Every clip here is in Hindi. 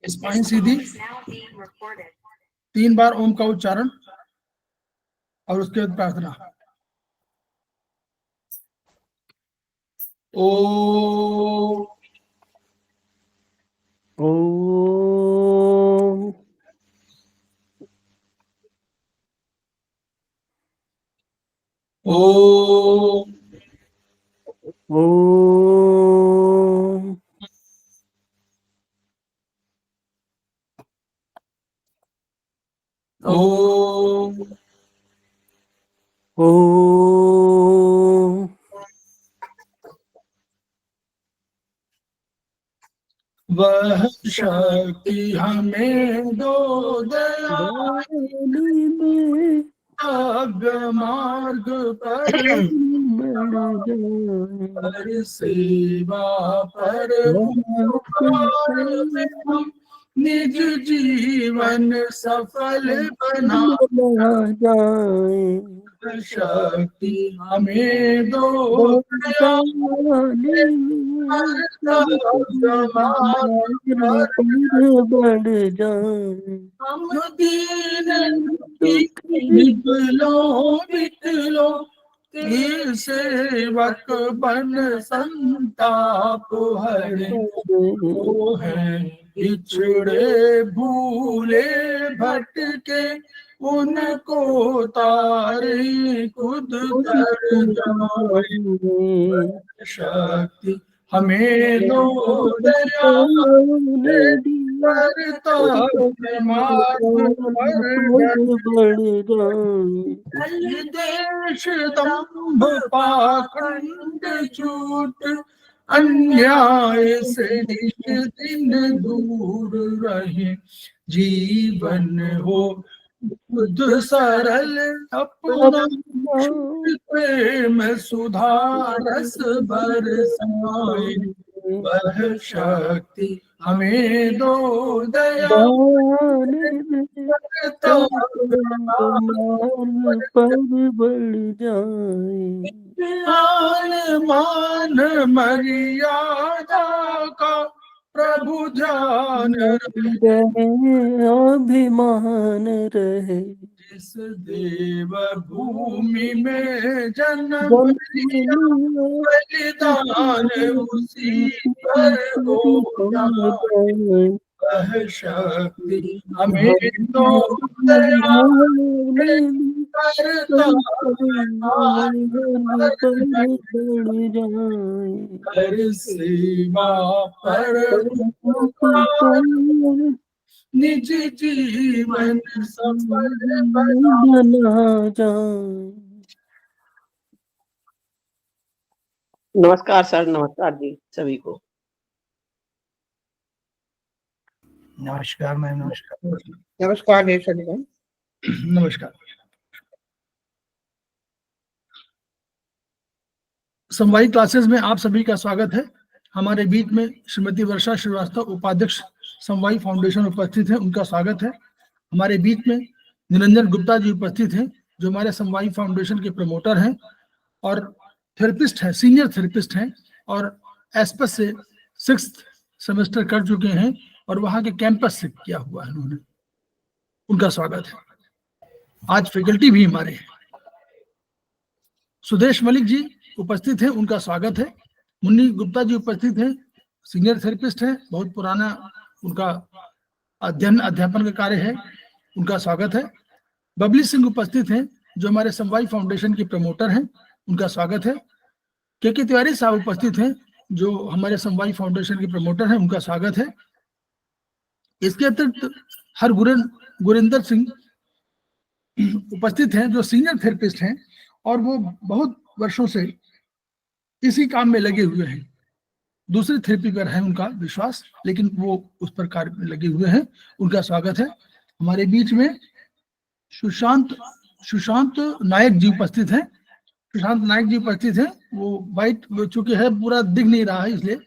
स्पाइन सीधी, 3 बार ओम का उच्चारण और उसके बाद प्रार्थना। ओ ओ वह शक्ति हमें दो दयाग मार्ग पर सेवा पर हम निज जीवन सफल बना जाए। शक्ति हमें दो बढ़ जाए। हम दीन निकलो तेरे सेवक बन संताप हरे। वो है बिछड़े भूले भटके उनको तारे खुद तर जाए। शक्ति हमें दो दया करता देश दंभ पाखंड झूठ अन्याय से दिन दूर रहे। जीवन हो बुद्ध सरल अपना प्रेम सुधारस बरसाए। वह शक्ति हमें दो दया पर बढ़ जाए। मान मर्यादा का प्रभु ध्यान रहे, अभिमान रहे। जिस देव भूमि में जन्म बलिदान उसी पर हो जाए। वह शक्ति हमें दो दया करता कर सेवा पर निज जीवन सफल बना जाए। नमस्कार सर, नमस्कार जी सभी को। नमस्कार मैम, नमस्कार। नमस्कार सभी को। नमस्कार। समवायी क्लासेस में आप सभी का स्वागत है। हमारे बीच में श्रीमती वर्षा श्रीवास्तव, उपाध्यक्ष समवायी फाउंडेशन उपस्थित है, उनका स्वागत है। हमारे बीच में निरंजन गुप्ता जी उपस्थित हैं, जो हमारे समवायी फाउंडेशन के प्रमोटर हैं और थेरेपिस्ट हैं, सीनियर थेरेपिस्ट हैं और एस्पस से 6th सेमेस्टर कर चुके हैं और वहाँ के कैंपस से किया हुआ है उन्होंने, उनका स्वागत है। आज फैकल्टी भी हमारे हैं। सुदेश मलिक जी उपस्थित हैं, उनका स्वागत है। मुन्नी गुप्ता जी उपस्थित हैं, सीनियर थेरेपिस्ट हैं, बहुत पुराना उनका अध्यापन का कार्य है, उनका स्वागत है। बबली सिंह उपस्थित हैं, जो हमारे समवायी फाउंडेशन के प्रमोटर हैं, उनका स्वागत है। के तिवारी साहब उपस्थित हैं, जो हमारे समवायी फाउंडेशन के प्रमोटर हैं, उनका स्वागत है। इसके अतिरिक्त हर गुरिंदर सिंह उपस्थित हैं, जो सीनियर थेरेपिस्ट हैं और वो बहुत वर्षों से इसी काम में लगे हुए हैं। दूसरी थेरेपी पर है उनका विश्वास, लेकिन वो उस पर कार्य में लगे हुए हैं, उनका स्वागत है। हमारे बीच में सुशांत नायक जी उपस्थित हैं। सुशांत नायक जी उपस्थित हैं, वो वाइट चूंकि है पूरा दिख नहीं रहा है, इसलिए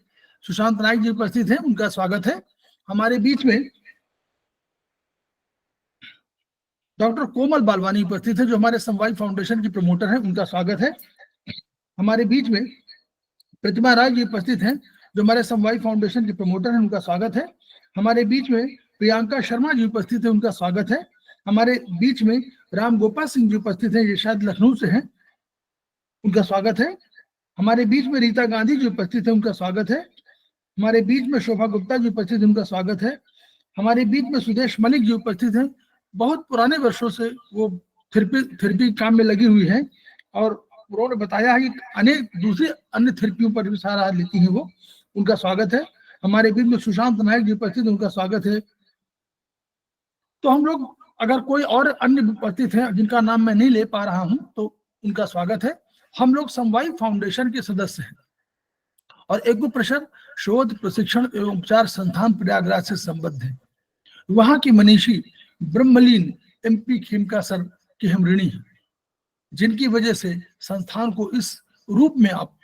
सुशांत नायक जी उपस्थित हैं, उनका स्वागत है। हमारे बीच में डॉक्टर कोमल बालवानी उपस्थित है, जो हमारे समवायी फाउंडेशन की प्रमोटर हैं, उनका स्वागत है। हमारे बीच में प्रतिमा राय जी उपस्थित हैं, जो हमारे समवायी फाउंडेशन के प्रमोटर हैं, उनका स्वागत है। हमारे बीच में प्रियंका शर्मा जी उपस्थित है, उनका स्वागत है। हमारे बीच में राम गोपाल सिंह जी उपस्थित हैं, ये शायद लखनऊ से हैं, उनका स्वागत है। हमारे बीच में रीता गांधी जी उपस्थित है, उनका स्वागत है। हमारे बीच में शोभा गुप्ता जी उपस्थित है, उनका स्वागत है। हमारे बीच में सुदेश मलिक जी उपस्थित हैं, बहुत पुराने वर्षों से वो थेरेपी काम में लगी हुई है और उन्होंने बताया है कि अनेक दूसरी अन्य थेरेपियों पर भी सहारा लेती हैं वो, उनका स्वागत है। हमारे बीच में सुशांत नायक जी उपस्थित हैं, उनका स्वागत है। तो हम लोग, अगर कोई और अन्य उपस्थित हैं जिनका नाम मैं नहीं ले पा रहा हूं तो उनका स्वागत है। हम लोग समवाय फाउंडेशन के सदस्य हैं और एक्यूप्रेशर शोध प्रशिक्षण एवं उपचार संस्थान प्रयागराज से संबद्ध है। वहां की मनीषी ब्रह्मलीन MP खेमका सर की हम ऋणी हैं, जिनकी वजह से संस्थान को इस रूप में आप,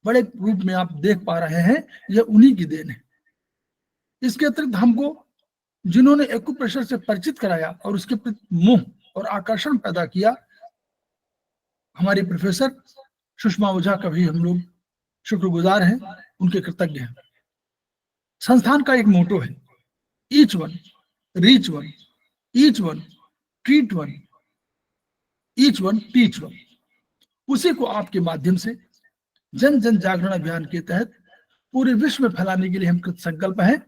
बड़े रूप में आप देख पा रहे हैं, यह उन्हीं की देन है। इसके अतिरिक्त हमको जिन्होंने एक्यूप्रेशर से परिचित कराया और उसके प्रति मोह और आकर्षण पैदा किया, हमारी प्रोफेसर सुषमा ओझा का भी हम लोग शुक्रगुजार हैं, उनके कृतज्ञ हैं। संस्थान का एक मोटो है, each one reach one, each one treat one, each one teach one. उसी को आपके माध्यम से जन जन जागरण अभियान के तहत पूरे विश्व में फैलाने के लिए हम कृत संकल्प हैं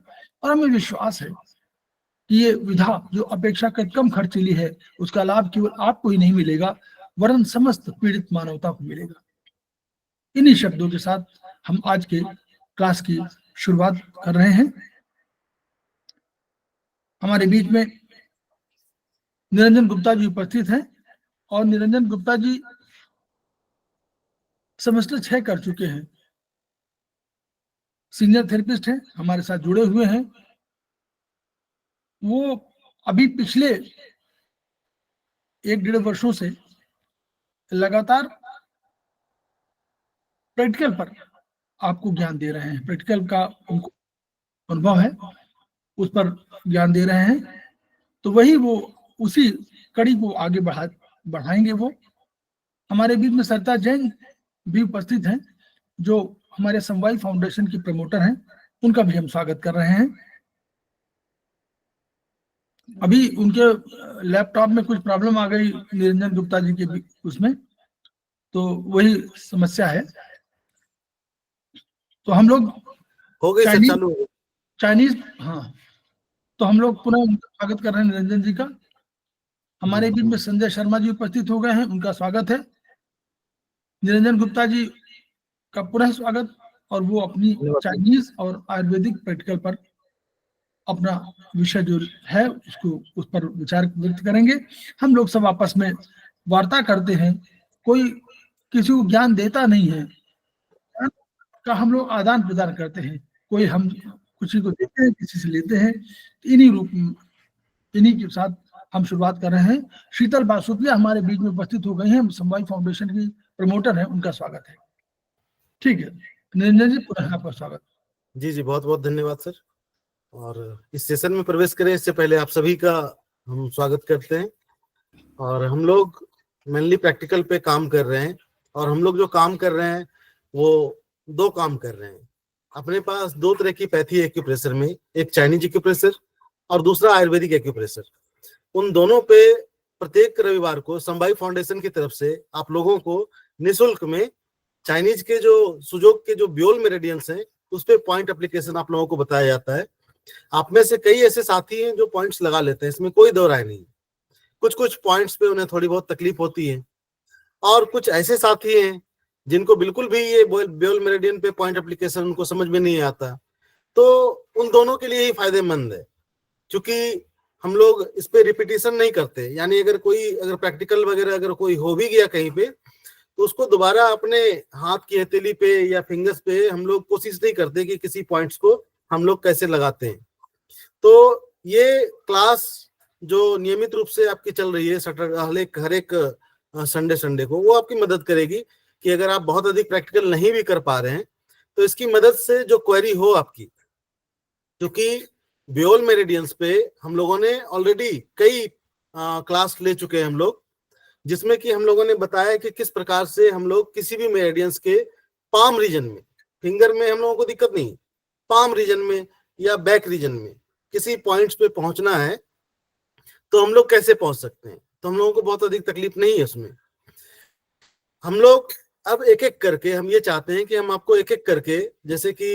और हमें विश्वास है कि ये विधा जो अपेक्षाकृत कम खर्चीली है, उसका लाभ केवल आपको ही नहीं मिलेगा वरन समस्त पीड़ित मानवता को मिलेगा। इन्हीं शब्दों के साथ हम आज के क्लास की शुरुआत कर रहे हैं। हमारे बीच में निरंजन गुप्ता जी उपस्थित हैं और निरंजन गुप्ता जी सेमेस्टर 6 कर चुके हैं, सीनियर थेरेपिस्ट हैं, हमारे साथ जुड़े हुए हैं। वो अभी पिछले 1-1.5 वर्षों से लगातार प्रैक्टिकल पर आपको ज्ञान दे रहे हैं, प्रैक्टिकल का उनको अनुभव है, उस पर ज्ञान दे रहे हैं। तो वही वो उसी कड़ी को आगे बढ़ाएंगे। वो हमारे बीच में सरिता जैन भी उपस्थित हैं, जो हमारे समवाय फाउंडेशन की प्रमोटर हैं, उनका भी हम स्वागत कर रहे हैं। अभी उनके लैपटॉप में कुछ प्रॉब्लम आ गई निरंजन गुप्ता जी के उसमें, तो वही समस्या है। तो हम लोग हो गई सर, चालू हो गई। चाइनीज, हाँ, तो हम लोग पुनः स्वागत कर रहे हैं निरंजन जी का। हमारे बीच में संजय शर्मा जी उपस्थित हो गए हैं, उनका स्वागत है। निरंजन गुप्ता जी का पुनः स्वागत, और वो अपनी चाइनीज और आयुर्वेदिक प्रैक्टिकल पर अपना विषय जो है उसको, उस पर विचार व्यक्त करेंगे। हम लोग सब आपस में वार्ता करते हैं, कोई किसी को ज्ञान देता नहीं है, का हम लोग आदान प्रदान करते हैं, कोई हम किसी को देते हैं, किसी से लेते हैं। इन्हीं के साथ हम शुरुआत कर रहे हैं। शीतल बासुतिया हमारे बीच में उपस्थित हो गए हैं, समवाय फाउंडेशन की प्रमोटर हैं, उनका स्वागत है। ठीक है निरंजन जी, पुनः आपका स्वागत। जी जी, बहुत बहुत धन्यवाद सर। और इस सेशन में प्रवेश करें इससे पहले आप सभी का हम स्वागत करते हैं। और हम लोग मेनली प्रैक्टिकल पे काम कर रहे हैं, और हम लोग जो काम कर रहे हैं वो 2 काम कर रहे हैं। अपने पास 2 तरह की पैथी है एक्यूप्रेशर में, एक चाइनीज एक्यूप्रेशर और दूसरा आयुर्वेदिक एक्यूप्रेशर। उन दोनों पे प्रत्येक रविवार को समवाय फाउंडेशन की तरफ से आप लोगों को निःशुल्क में चाइनीज के जो सुजोग के जो ब्योल मेरिडियंस हैं उस पे पॉइंट एप्लीकेशन आप लोगों को बताया जाता है। आप में से कई ऐसे साथी हैं जो पॉइंट्स लगा लेते हैं, इसमें कोई दो राय नहीं। कुछ पॉइंट्स पे उन्हें थोड़ी बहुत तकलीफ होती है, और कुछ ऐसे साथी हैं जिनको बिल्कुल भी ये ब्योल मेरिडियन पे पॉइंट एप्लीकेशन उनको समझ में नहीं आता। तो उन दोनों के लिए ही फायदेमंद है, क्योंकि हम लोग इस पे रिपीटिशन नहीं करते। यानी अगर प्रैक्टिकल वगैरह अगर कोई हो भी गया कहीं पे, तो उसको दोबारा अपने हाथ की हथेली पे या फिंगर्स पे हम लोग कोशिश नहीं करते कि किसी पॉइंट्स को हम लोग कैसे लगाते हैं। तो ये क्लास जो नियमित रूप से आपकी चल रही है हर एक संडे को, वो आपकी मदद करेगी कि अगर आप बहुत अधिक प्रैक्टिकल नहीं भी कर पा रहे हैं तो इसकी मदद से जो क्वेरी हो आपकी, क्योंकि ब्योल मेरिडियंस पे हम लोगों ने ऑलरेडी कई क्लास ले चुके हैं हम लोग, जिसमें कि हम लोगों ने बताया कि किस प्रकार से हम लोग किसी भी मेरिडियंस के पाम रीजन में, फिंगर में हम लोगों को दिक्कत नहीं, पाम रीजन में या बैक रीजन में किसी पॉइंट्स पे पहुंचना है तो हम लोग कैसे पहुंच सकते हैं। तो हम लोगों को बहुत अधिक तकलीफ नहीं है उसमें। हम लोग अब एक एक करके हम ये चाहते हैं कि हम आपको एक एक करके, जैसे कि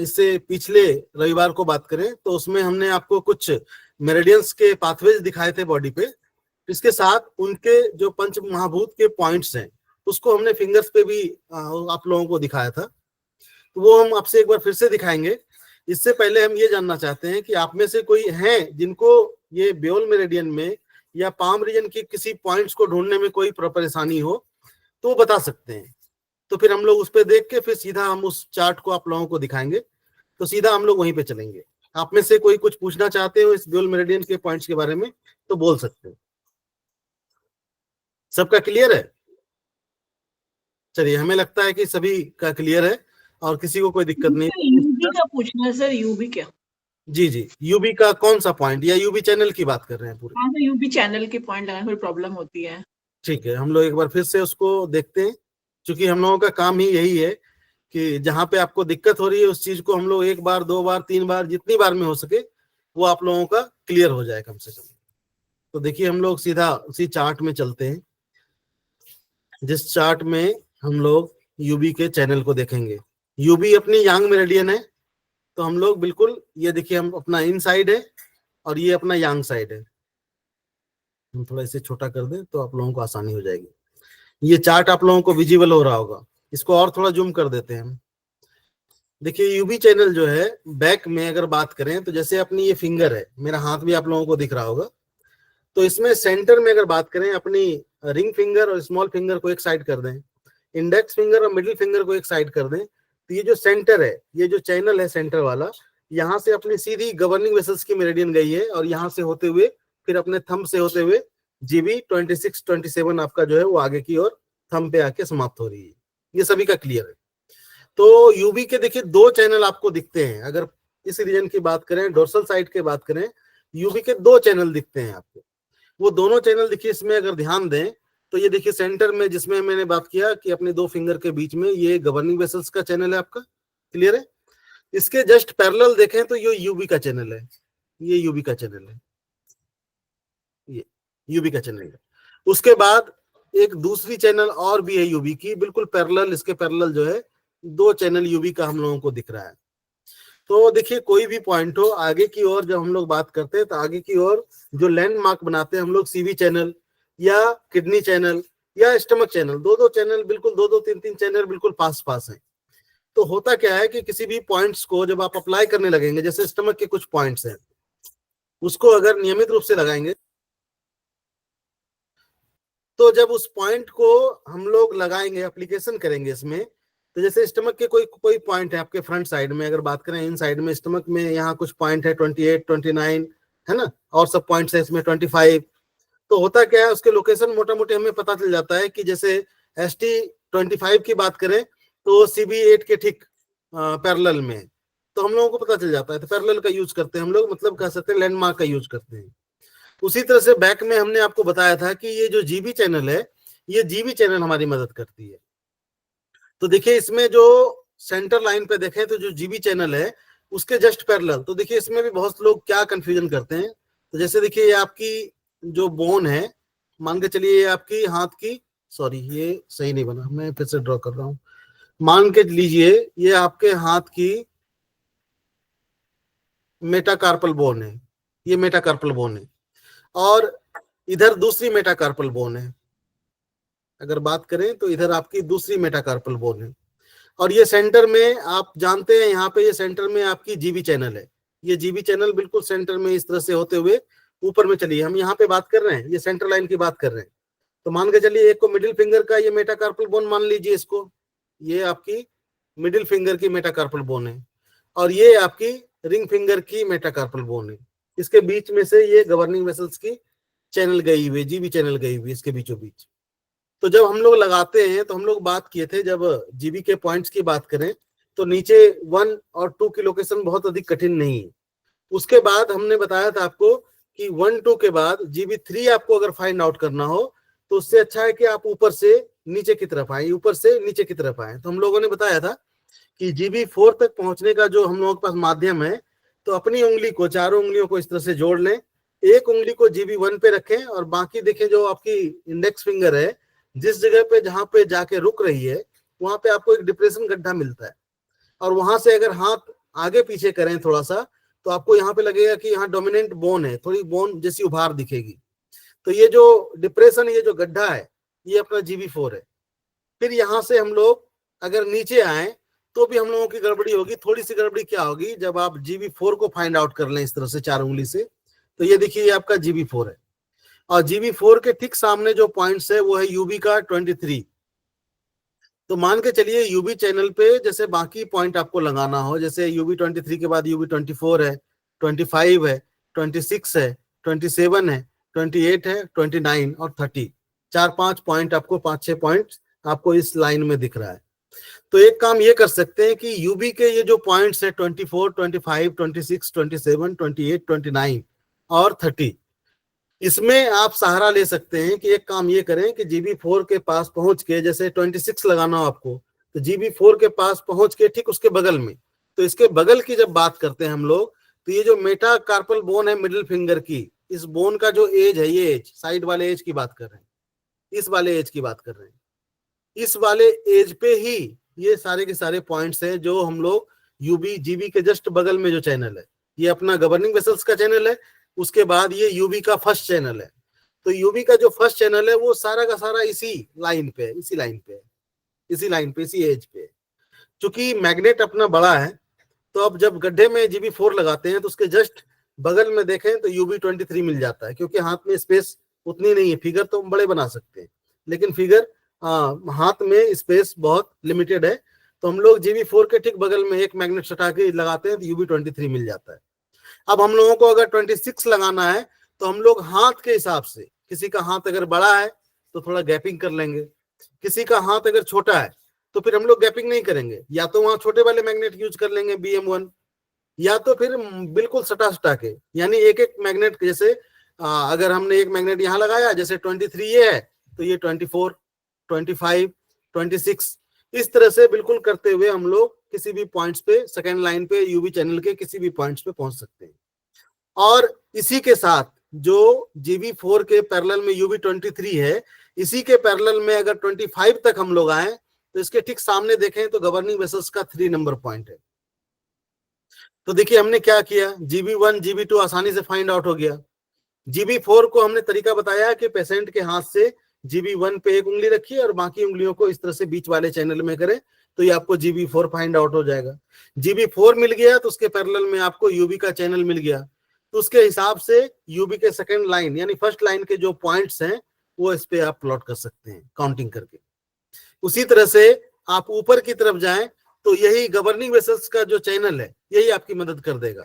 इससे पिछले रविवार को बात करें तो उसमें हमने आपको कुछ मेरिडियंस के पाथवेज दिखाए थे बॉडी पे, इसके साथ उनके जो पंच महाभूत के पॉइंट्स हैं उसको हमने फिंगर्स पे भी आप लोगों को दिखाया था। तो वो हम आपसे एक बार फिर से दिखाएंगे। इससे पहले हम ये जानना चाहते हैं कि आप में से कोई हैं जिनको ये ब्योल मेरिडियन में या पाम रीजन के किसी पॉइंट्स को ढूंढने में कोई परेशानी हो तो वो बता सकते हैं। तो फिर हम लोग उस पर देख के फिर सीधा हम उस चार्ट को आप लोगों को दिखाएंगे, तो सीधा हम लोग वहीं पे चलेंगे। आप में से कोई कुछ पूछना चाहते हो इस ब्योल मेरिडियन के पॉइंट्स के बारे में तो बोल सकते हो। सबका क्लियर है? चलिए, हमें लगता है कि सभी का क्लियर है और किसी को कोई दिक्कत नहीं। यूबी का पूछना है सर, यूबी क्या? जी जी, यूबी का कौन सा पॉइंट, या यूबी चैनल की बात कर रहे हैं पूरे? हाँ, तो यूबी चैनल के पॉइंट लगाने में प्रॉब्लम होती है। ठीक है, हम लोग एक बार फिर से उसको देखते हैं, क्योंकि हम लोगों का काम ही यही है कि जहां पे आपको दिक्कत हो रही है उस चीज को हम लोग एक बार, दो बार, तीन बार, जितनी बार में हो सके वो आप लोगों का क्लियर हो जाए कम से कम। तो देखिए, हम लोग सीधा उसी चार्ट में चलते हैं जिस चार्ट में हम लोग यूबी के चैनल को देखेंगे। यूबी अपनी यांग मेरिडियन है, तो हम लोग बिल्कुल, ये देखिए, हम अपना इन साइड है और ये अपना यांग साइड है। हम थोड़ा इसे छोटा कर दें तो आप लोगों को आसानी हो जाएगी। ये चार्ट आप लोगों को विजिबल हो रहा होगा, इसको और थोड़ा जूम कर देते हैं हम। देखिए, यूबी चैनल जो है बैक में अगर बात करें तो जैसे अपनी ये फिंगर है, मेरा हाथ भी आप लोगों को दिख रहा होगा, तो इसमें सेंटर में अगर बात करें, अपनी रिंग फिंगर और स्मॉल फिंगर को एक साइड कर दें, इंडेक्स फिंगर और मिडिल फिंगर को एक साइड कर दें, तो ये जो सेंटर है, ये जो चैनल है सेंटर वाला, यहाँ से अपनी सीधी गवर्निंग वेसल्स की मेरिडियन गई है और यहाँ से होते हुए फिर अपने थंब से होते हुए जीबी 26, 27 आपका जो है वो आगे की ओर थंब पे आके समाप्त हो रही है। ये सभी का क्लियर है। तो यूबी के देखिए दो चैनल आपको दिखते हैं। अगर इस रीजन की बात करें, डोर्सल साइड की बात करें, यूबी के दो चैनल दिखते हैं आपको। वो दोनों चैनल देखिए, इसमें अगर ध्यान दें तो ये देखिए सेंटर में, जिसमें मैंने बात किया कि अपने दो फिंगर के बीच में, ये गवर्निंग वेसल्स का चैनल है आपका, क्लियर है। इसके जस्ट पैरेलल देखें तो ये यूबी का चैनल है, ये यूबी का चैनल है, ये यूबी का चैनल है। उसके बाद एक दूसरी चैनल और भी है यूबी की, बिल्कुल पैरेलल, इसके पैरेलल जो है दो चैनल यूबी का हम लोगों को दिख रहा है। तो देखिए, कोई भी पॉइंट हो, आगे की ओर जब हम लोग बात करते हैं तो आगे की ओर जो लैंडमार्क बनाते हैं हम लोग, सीवी चैनल या किडनी चैनल या स्टमक चैनल, दो दो चैनल बिल्कुल, दो दो तीन तीन चैनल बिल्कुल पास पास हैं। तो होता क्या है कि किसी भी पॉइंट्स को जब आप अप्लाई करने लगेंगे, जैसे स्टमक के कुछ पॉइंट्स हैं, उसको अगर नियमित रूप से लगाएंगे, तो जब उस पॉइंट को हम लोग लगाएंगे, एप्लीकेशन करेंगे इसमें, तो जैसे स्टमक के कोई पॉइंट है आपके फ्रंट साइड में, अगर बात करें इन साइड में, स्टमक में यहाँ कुछ पॉइंट है 28, 29 है ना, और सब पॉइंट्स है इसमें 25। तो होता क्या है, उसके लोकेशन मोटा मोटी हमें पता चल जाता है कि जैसे ST25 की बात करें तो CB8 के ठीक पैरेलल में, तो हम लोगों को पता चल जाता है। तो पैरेलल का यूज करते हैं हम लोग, मतलब कह सकते हैं लैंडमार्क का यूज करते हैं। उसी तरह से बैक में हमने आपको बताया था कि ये जो जीबी चैनल है, ये जीबी चैनल हमारी मदद करती है। तो देखिए, इसमें जो सेंटर लाइन पे देखें तो जो जीबी चैनल है उसके जस्ट पैरेलल, तो देखिए इसमें भी बहुत लोग क्या कंफ्यूजन करते हैं। तो जैसे देखिए, ये आपकी जो बोन है, मान के चलिए ये आपकी हाथ की, सॉरी ये सही नहीं बना, मैं फिर से ड्रॉ कर रहा हूं। मान के लीजिए ये आपके हाथ की मेटाकार्पल बोन है, ये मेटाकार्पल बोन है, और इधर दूसरी मेटाकार्पल बोन है। अगर बात करें तो इधर आपकी दूसरी मेटाकार्पल बोन है, और ये सेंटर में आप जानते हैं, यहाँ पे ये सेंटर में आपकी जीबी चैनल है। ये जीबी चैनल बिल्कुल सेंटर में इस तरह से होते हुए ऊपर में, चलिए हम यहाँ पे बात कर रहे हैं, ये सेंटर लाइन की बात कर रहे हैं। तो मान के चलिए एक को मिडिल फिंगर का ये मेटाकार्पल बोन मान लीजिए, इसको, ये आपकी मिडिल फिंगर की मेटाकार्पल बोन है, और ये आपकी रिंग फिंगर की मेटाकार्पल बोन है। इसके बीच में से ये गवर्निंग वेसल्स की चैनल गई हुई, जीबी चैनल गई हुई इसके बीचों बीच। तो जब हम लोग लगाते हैं तो हम लोग बात किए थे, जब जीबी के पॉइंट्स की बात करें तो नीचे 1 और 2 की लोकेशन बहुत अधिक कठिन नहीं है। उसके बाद हमने बताया था आपको कि 1, 2 के बाद GB3 आपको अगर फाइंड आउट करना हो तो उससे अच्छा है कि आप ऊपर से नीचे की तरफ आए, ऊपर से नीचे की तरफ आए। तो हम लोगों ने बताया था कि GB4 तक पहुंचने का जो हम लोगों के पास माध्यम है, तो अपनी उंगली को, चारों उंगलियों को इस तरह से जोड़ लें, एक उंगली को GB1 पे रखें और बाकी देखें जो आपकी इंडेक्स फिंगर है जिस जगह पे जहां पे जाके रुक रही है वहां पे आपको एक डिप्रेशन गड्ढा मिलता है, और वहां से अगर हाथ आगे पीछे करें थोड़ा सा तो आपको यहाँ पे लगेगा कि यहाँ डोमिनेंट बोन है, थोड़ी बोन जैसी उभार दिखेगी। तो ये जो डिप्रेशन, ये जो गड्ढा है, ये अपना GB4 है। फिर यहाँ से हम लोग अगर नीचे आए तो भी हम लोगों की गड़बड़ी होगी। थोड़ी सी गड़बड़ी क्या होगी, जब आप GB4 को फाइंड आउट कर लें इस तरह से चार उंगली से, तो ये देखिए ये आपका GB4 है, और GB4 के ठीक सामने जो पॉइंट्स है वो है UB का 23। तो मान के चलिए UB चैनल पे जैसे बाकी पॉइंट आपको लगाना हो, जैसे UB23 के बाद UB24 है, 25 है, 26 है, 27 है, 28 है, 29 और 30, 4-5 पॉइंट आपको, 5-6 पॉइंट आपको इस लाइन में दिख रहा है। तो एक काम ये कर सकते हैं कि UB के ये जो पॉइंट्स है 24, 25, 26, 27, 28, 29 और 30, इसमें आप सहारा ले सकते हैं कि एक काम ये करें कि GB4 के पास पहुंच के, जैसे 26 लगाना हो आपको, तो GB4 के पास पहुंच के ठीक उसके बगल में, तो इसके बगल की जब बात करते हैं हम लोग, तो ये जो मेटाकार्पल बोन है मिडिल फिंगर की, इस बोन का जो एज है, ये एज, साइड वाले एज की बात कर रहे हैं, इस वाले एज की बात कर रहे हैं, इस वाले एज पे ही ये सारे के सारे पॉइंट्स हैं जो हम लोग UB GB के जस्ट बगल में जो चैनल है, ये अपना गवर्निंग वेसल्स का चैनल है, उसके बाद ये UB का फर्स्ट चैनल है। तो UB का जो फर्स्ट चैनल है वो सारा का सारा इसी लाइन पे है, इसी लाइन पे है, इसी लाइन पे, इसी एज पे। चूंकि मैग्नेट अपना बड़ा है, तो अब जब गड्ढे में GB4 लगाते हैं तो उसके जस्ट बगल में देखें तो UB23 मिल जाता है, क्योंकि हाथ में स्पेस उतनी नहीं है। फिगर तो हम बड़े बना सकते हैं, लेकिन फिगर हाथ में स्पेस बहुत लिमिटेड है, तो हम लोग GB4 के ठीक बगल में एक मैग्नेट सटा के लगाते हैं तो UB23 मिल जाता है। अब हम लोगों को अगर 26 लगाना है तो हम लोग हाथ के हिसाब से, किसी का हाथ अगर बड़ा है तो थोड़ा गैपिंग कर लेंगे, किसी का हाथ अगर छोटा है तो फिर हम लोग गैपिंग नहीं करेंगे, या तो वहां छोटे वाले मैग्नेट यूज कर लेंगे BM1, या तो फिर बिल्कुल सटा सटा के, यानी एक एक मैग्नेट, जैसे अगर हमने एक मैग्नेट यहाँ लगाया, जैसे 23 ये है तो ये 24, 25, 26, इस तरह से बिल्कुल करते हुए हम लोग किसी भी पॉइंट्स पे, सेकेंड लाइन पे UB चैनल के किसी भी पॉइंट्स पे पहुंच सकते हैं। और इसी के साथ जो GB4 के पैरेलल में UB23 है, इसी के पैरेलल में अगर 25 तक हम लोग आए तो इसके ठीक सामने देखें तो गवर्निंग वेसल्स का 3 नंबर पॉइंट है। तो देखिए हमने क्या किया, GB1 GB2 आसानी से फाइंड आउट हो गया। GB4 को हमने तरीका बताया कि पेशेंट के हाथ से GB1 पे एक उंगली रखिए और बाकी उंगलियों को इस तरह से बीच वाले चैनल में करें, तो ये आपको GB4 फाइंड आउट हो जाएगा। GB4 मिल गया तो उसके पैरेलल में आपको UB का चैनल मिल गया, तो उसके हिसाब से UB के सेकंड लाइन यानी फर्स्ट लाइन के जो पॉइंट्स हैं वो इस पे आप प्लॉट कर सकते हैं काउंटिंग करके। उसी तरह से आप ऊपर की तरफ जाएं तो यही गवर्निंग वेसल्स का जो चैनल है यही आपकी मदद कर देगा।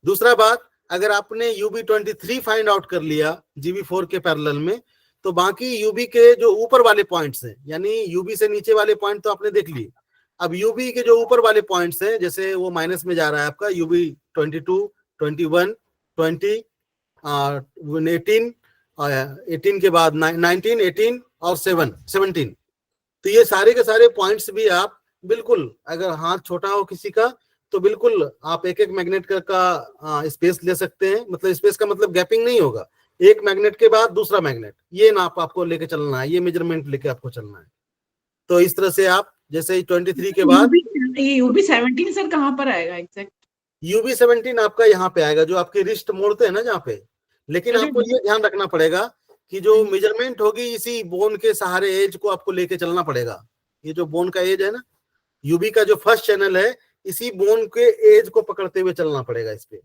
दूसरा बात, अगर आपने UB23 फाइंड आउट कर लिया GB4 के पैरेलल में, तो बाकी UB के जो ऊपर वाले पॉइंट्स हैं, यानी UB से नीचे वाले पॉइंट तो आपने देख लिए, अब UB के जो ऊपर वाले पॉइंट्स हैं, जैसे वो माइनस में जा रहा है आपका UB22, 21, 20, 18, 18 के बाद 19, 18 और 17, तो ये सारे के सारे पॉइंट्स भी आप बिल्कुल, अगर हाथ छोटा हो किसी का तो बिल्कुल आप एक एक मैग्नेट का स्पेस ले सकते हैं। मतलब स्पेस का मतलब गैपिंग नहीं होगा, एक मैग्नेट के बाद दूसरा मैग्नेट, ये नाप आपको लेके चलना है, ये मेजरमेंट लेके आपको चलना है। तो इस तरह से आप जैसे 23 के बाद UB17 सर कहाँ पर आएगा एग्जैक्ट? UB17 आपका यहाँ पे आएगा, जो आपके रिस्ट मोड़ते हैं ना जहाँ पे। लेकिन आपको ये ध्यान रखना पड़ेगा कि जो मेजरमेंट होगी इसी बोन के सहारे एज को आपको लेके चलना पड़ेगा। ये जो बोन का एज है ना, UB का जो फर्स्ट चैनल है, इसी बोन के एज को पकड़ते हुए चलना पड़ेगा इस पे,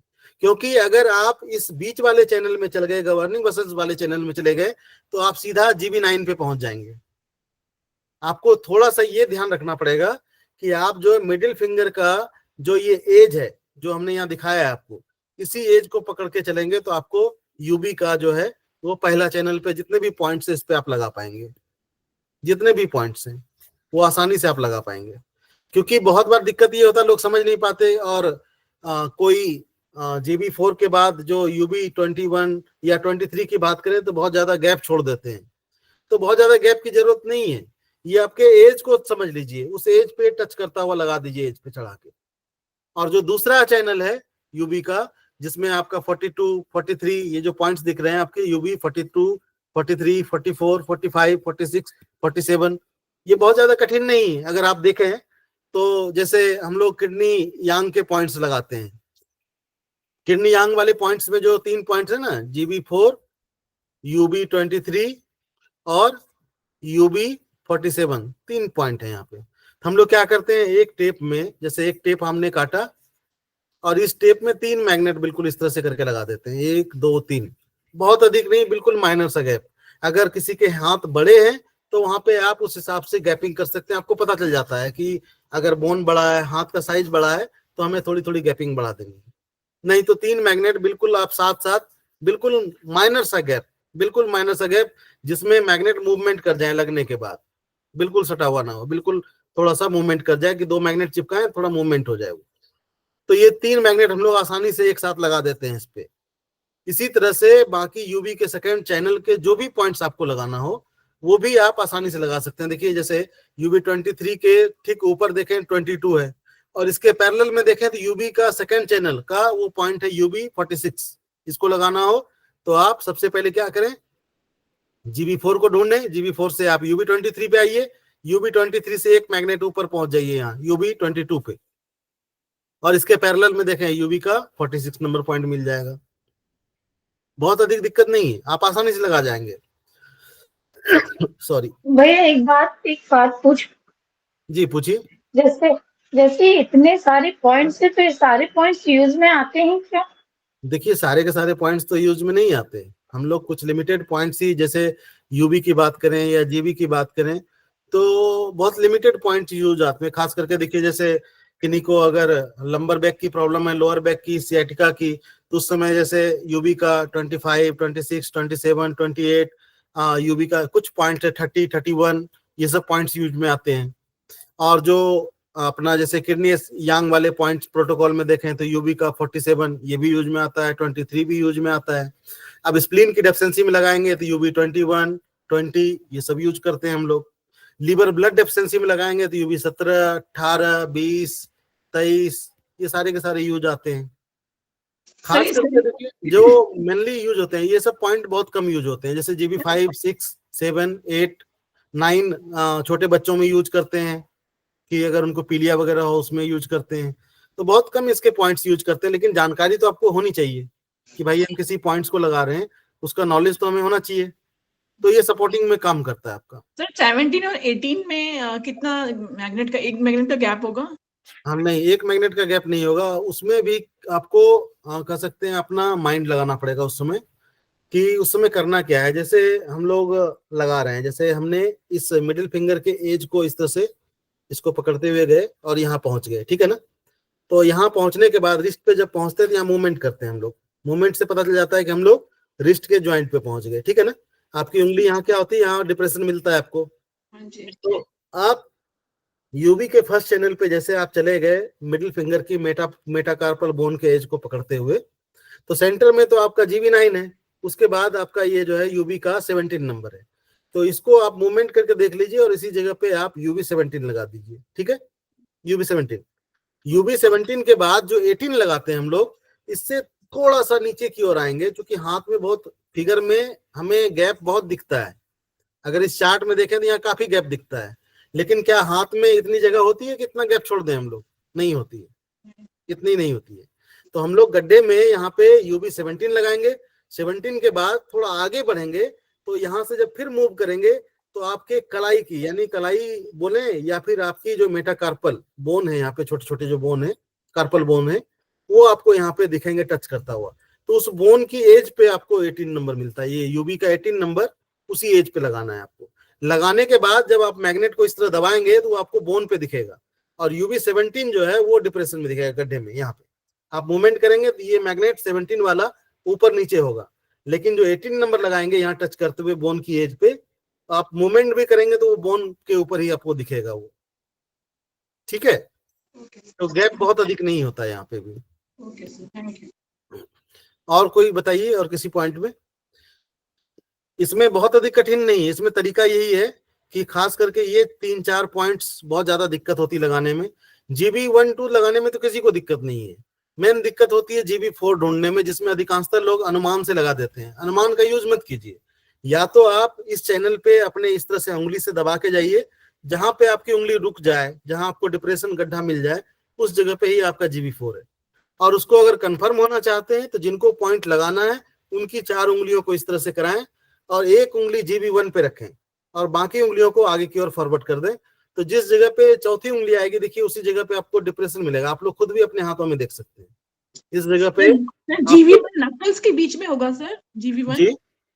क्योंकि अगर आप इस बीच वाले चैनल में चले गए, गवर्निंग वेसल्स वाले चैनल में चले गए, तो आप सीधा GB9 पे पहुंच जाएंगे। आपको थोड़ा सा ये ध्यान रखना पड़ेगा कि आप जो मिडिल फिंगर का जो ये एज है जो हमने यहाँ दिखाया है आपको, इसी एज को पकड़ के चलेंगे तो आपको UB का जो है वो पहला चैनल पे जितने भी पॉइंट्स है इस पे आप लगा पाएंगे, जितने भी पॉइंट्स हैं वो आसानी से आप लगा पाएंगे। क्योंकि बहुत बार दिक्कत ये होता है, लोग समझ नहीं पाते, और कोई GB4 के बाद जो UB21 या 23 की बात करें तो बहुत ज्यादा गैप छोड़ देते हैं। तो बहुत ज्यादा गैप की जरूरत नहीं है, ये आपके एज को समझ लीजिए, उस एज पे टच करता हुआ लगा दीजिए, एज पे चढ़ा के। और जो दूसरा चैनल है यूबी का, जिसमें आपका 42, 43 ये जो पॉइंट्स दिख रहे हैं आपके यूबी 42, 43, 44, 45, 46, 47, ये बहुत ज्यादा कठिन नहीं है। अगर आप देखें तो जैसे हम लोग किडनी यांग के पॉइंट्स लगाते हैं, किडनी यांग वाले पॉइंट्स में जो 3 पॉइंट्स है ना, GB4, UB23 और UB47, 3 पॉइंट है यहाँ पे। हम लोग क्या करते हैं, एक टेप में, जैसे एक टेप हमने काटा और इस टेप में 3 मैग्नेट बिल्कुल इस तरह से करके लगा देते हैं, 1 2 3, बहुत अधिक नहीं, बिल्कुल माइनर सा गैप। अगर किसी के हाथ बड़े हैं तो वहां पे आप उस हिसाब से गैपिंग कर सकते हैं। आपको पता चल जाता है कि अगर बोन बड़ा है, हाथ का साइज बड़ा है, तो हमें थोड़ी थोड़ी गैपिंग बढ़ा देंगे। नहीं तो 3 मैग्नेट बिल्कुल आप साथ साथ, बिल्कुल माइनर सा गैप, बिल्कुल माइनर सा गैप, जिसमें मैग्नेट मूवमेंट कर जाए लगने के बाद, बिल्कुल सटा हुआ ना हो, बिल्कुल थोड़ा सा मूवमेंट कर जाए कि 2 मैग्नेट चिपकाए, थोड़ा मूवमेंट हो जाए वो। तो ये 3 मैग्नेट हम लोग आसानी से एक साथ लगा देते हैं इस पे। इसी तरह से बाकी यूवी के सेकंड चैनल के जो भी पॉइंट्स आपको लगाना हो वो भी आप आसानी से लगा सकते हैं। देखिए जैसे UB23 के ठीक ऊपर देखें 22 है, और इसके पैरेलल में देखें तो यूबी का सेकंड चैनल का वो पॉइंट है UB46। इसको लगाना हो तो आप सबसे पहले क्या करें, GB4 को ढूंढें, GB4 से आप UB23 पे आइए, UB23 से एक मैग्नेट ऊपर पहुंच जाइए यहाँ UB22 पे, और इसके पैरेलल में देखें यूबी का 46 नंबर पॉइंट मिल जाएगा। बहुत अधिक दिक्कत नहीं है, आप आसानी से लगा जाएंगे। सॉरी भैया एक बात पूछ, जी पूछिए। जैसे जैसे इतने सारे पॉइंट्स है तो ये सारे पॉइंट्स यूज में आते हैं क्या? देखिए सारे के सारे पॉइंट्स तो यूज में नहीं आते, हम लोग कुछ लिमिटेड पॉइंट्स ही, जैसे यूबी की बात करें या जीबी की बात करें तो बहुत लिमिटेड पॉइंट्स यूज आते हैं। खास करके देखिए जैसे किन्हीं को अगर लंबर बैक की प्रॉब्लम है, लोअर बैक की, सियाटिका की, तो उस समय जैसे यूबी का 25, 26, 27, 28, यूबी का कुछ पॉइंट है 30, 31, ये सब पॉइंट्स यूज में आते हैं। और जो अपना जैसे किडनी यांग वाले पॉइंट्स प्रोटोकॉल में देखें तो यूबी का 47 ये भी यूज में आता है, 23 भी यूज में आता है। अब स्प्लीन की डेफिशिएंसी में लगाएंगे तो यूबी 21, 20 ये सब यूज करते हैं हम लोग। लीवर ब्लड डेफिशिएंसी में लगाएंगे तो यूबी 17, 18, 20, 23 ये सारे के सारे यूज आते हैं। खास करके देखिए जो मेनली यूज होते हैं ये सब पॉइंट बहुत कम यूज होते हैं, जैसे जीबी 5, 6, 7, 8, 9 छोटे बच्चों में यूज करते हैं कि अगर उनको पीलिया वगैरह हो उसमें यूज करते हैं, तो बहुत कम इसके पॉइंट्स यूज करते हैं। लेकिन जानकारी तो आपको होनी चाहिए कि भाई हम किसी पॉइंट्स को लगा रहे हैं, उसका नॉलेज तो हमें होना चाहिए, तो ये सपोर्टिंग में काम करता है आपका। सर 17 और 18 में कितना मैग्नेट का, एक मैग्नेट का गैप होगा? हाँ नहीं, एक मैग्नेट का गैप नहीं होगा, उसमें भी आपको कह सकते हैं अपना माइंड लगाना पड़ेगा उस समय कि उस समय करना क्या है। जैसे हम लोग लगा रहे हैं, जैसे हमने इस मिडिल फिंगर के एज को इस तरह से इसको पकड़ते हुए गए और यहाँ पहुंच गए, ठीक है ना। तो यहाँ पहुंचने के बाद रिस्ट पे जब पहुंचते हैं तो यहाँ मूवमेंट करते हैं हम लोग, मूवमेंट से पता चल जाता है कि हम लोग रिस्ट के ज्वाइंट पे पहुंच गए, ठीक है ना। आपकी उंगली यहाँ क्या होती है, यहाँ डिप्रेशन मिलता है आपको। तो आप यूबी के फर्स्ट चैनल पे जैसे आप चले गए मिडिल फिंगर की मेटाकार्पल बोन के एज को पकड़ते हुए, तो सेंटर में तो आपका GB9 है, उसके बाद आपका ये जो है यूबी का 17 नंबर है। तो इसको आप मूवमेंट करके देख लीजिए और इसी जगह पे आप UB17 लगा दीजिए, ठीक है। UB17 के बाद जो 18 लगाते हैं हम लोग, इससे थोड़ा सा नीचे की ओर आएंगे, क्योंकि हाथ में बहुत फिगर में हमें गैप बहुत दिखता है। अगर इस चार्ट में देखें तो यहाँ काफी गैप दिखता है, लेकिन क्या हाथ में इतनी जगह होती है कि इतना गैप छोड़ दें हम लोग? नहीं होती है, इतनी नहीं होती है। तो हम लोग गड्ढे में यहाँ पे UB17 लगाएंगे, 17 के बाद थोड़ा आगे बढ़ेंगे, तो यहाँ से जब फिर मूव करेंगे तो आपके कलाई की, यानी कलाई बोले या फिर आपकी जो मेटाकार्पल बोन है, यहाँ पे छोटे छोटे जो बोन है, कार्पल बोन है, वो आपको यहाँ पे दिखेंगे टच करता हुआ। तो उस बोन की एज पे आपको 18 नंबर मिलता है। ये यूबी का 18 नंबर उसी एज पे लगाना है आपको। लगाने के बाद जब आप मैग्नेट को इस तरह दबाएंगे तो आपको बोन पे दिखेगा, और UB17 जो है वो डिप्रेशन में दिखेगा गड्ढे में। यहाँ पे आप मूवमेंट करेंगे तो ये मैग्नेट 17 वाला ऊपर नीचे होगा, लेकिन जो 18 नंबर लगाएंगे यहाँ टच करते हुए बोन की एज पे, आप मूवमेंट भी करेंगे तो वो बोन के ऊपर ही आपको दिखेगा वो, ठीक है। तो गैप बहुत अधिक नहीं होता है यहाँ पे भी। Okay sir, thank you. और कोई बताइए, और किसी पॉइंट में? इसमें बहुत अधिक कठिन नहीं है, इसमें तरीका यही है कि खास करके ये 3-4 पॉइंट्स बहुत ज्यादा दिक्कत होती लगाने में। GB1-2 लगाने में तो किसी को दिक्कत नहीं है, मेन दिक्कत होती है GB4 ढूंढने में, जिसमें अधिकांशतः लोग अनुमान से लगा देते हैं। अनुमान का यूज मत कीजिए। या तो आप इस चैनल पे अपने इस तरह से उंगली से दबा के जाइए, जहां पे आपकी उंगली रुक जाए, जहां आपको डिप्रेशन गड्ढा मिल जाए, उस जगह पे ही आपका GB4 है। और उसको अगर कंफर्म होना चाहते हैं तो जिनको पॉइंट लगाना है उनकी 4 उंगलियों को इस तरह से कराएं और एक उंगली GB1 पे रखें और बाकी उंगलियों को आगे की ओर फॉरवर्ड कर दें। तो जिस जगह पे चौथी उंगली आएगी, देखिए उसी जगह पे आपको डिप्रेशन मिलेगा। आप लोग खुद भी अपने हाथों में देख सकते हैं। इस जगह पे GB1 नकल्स के बीच में होगा सर? GB1 जी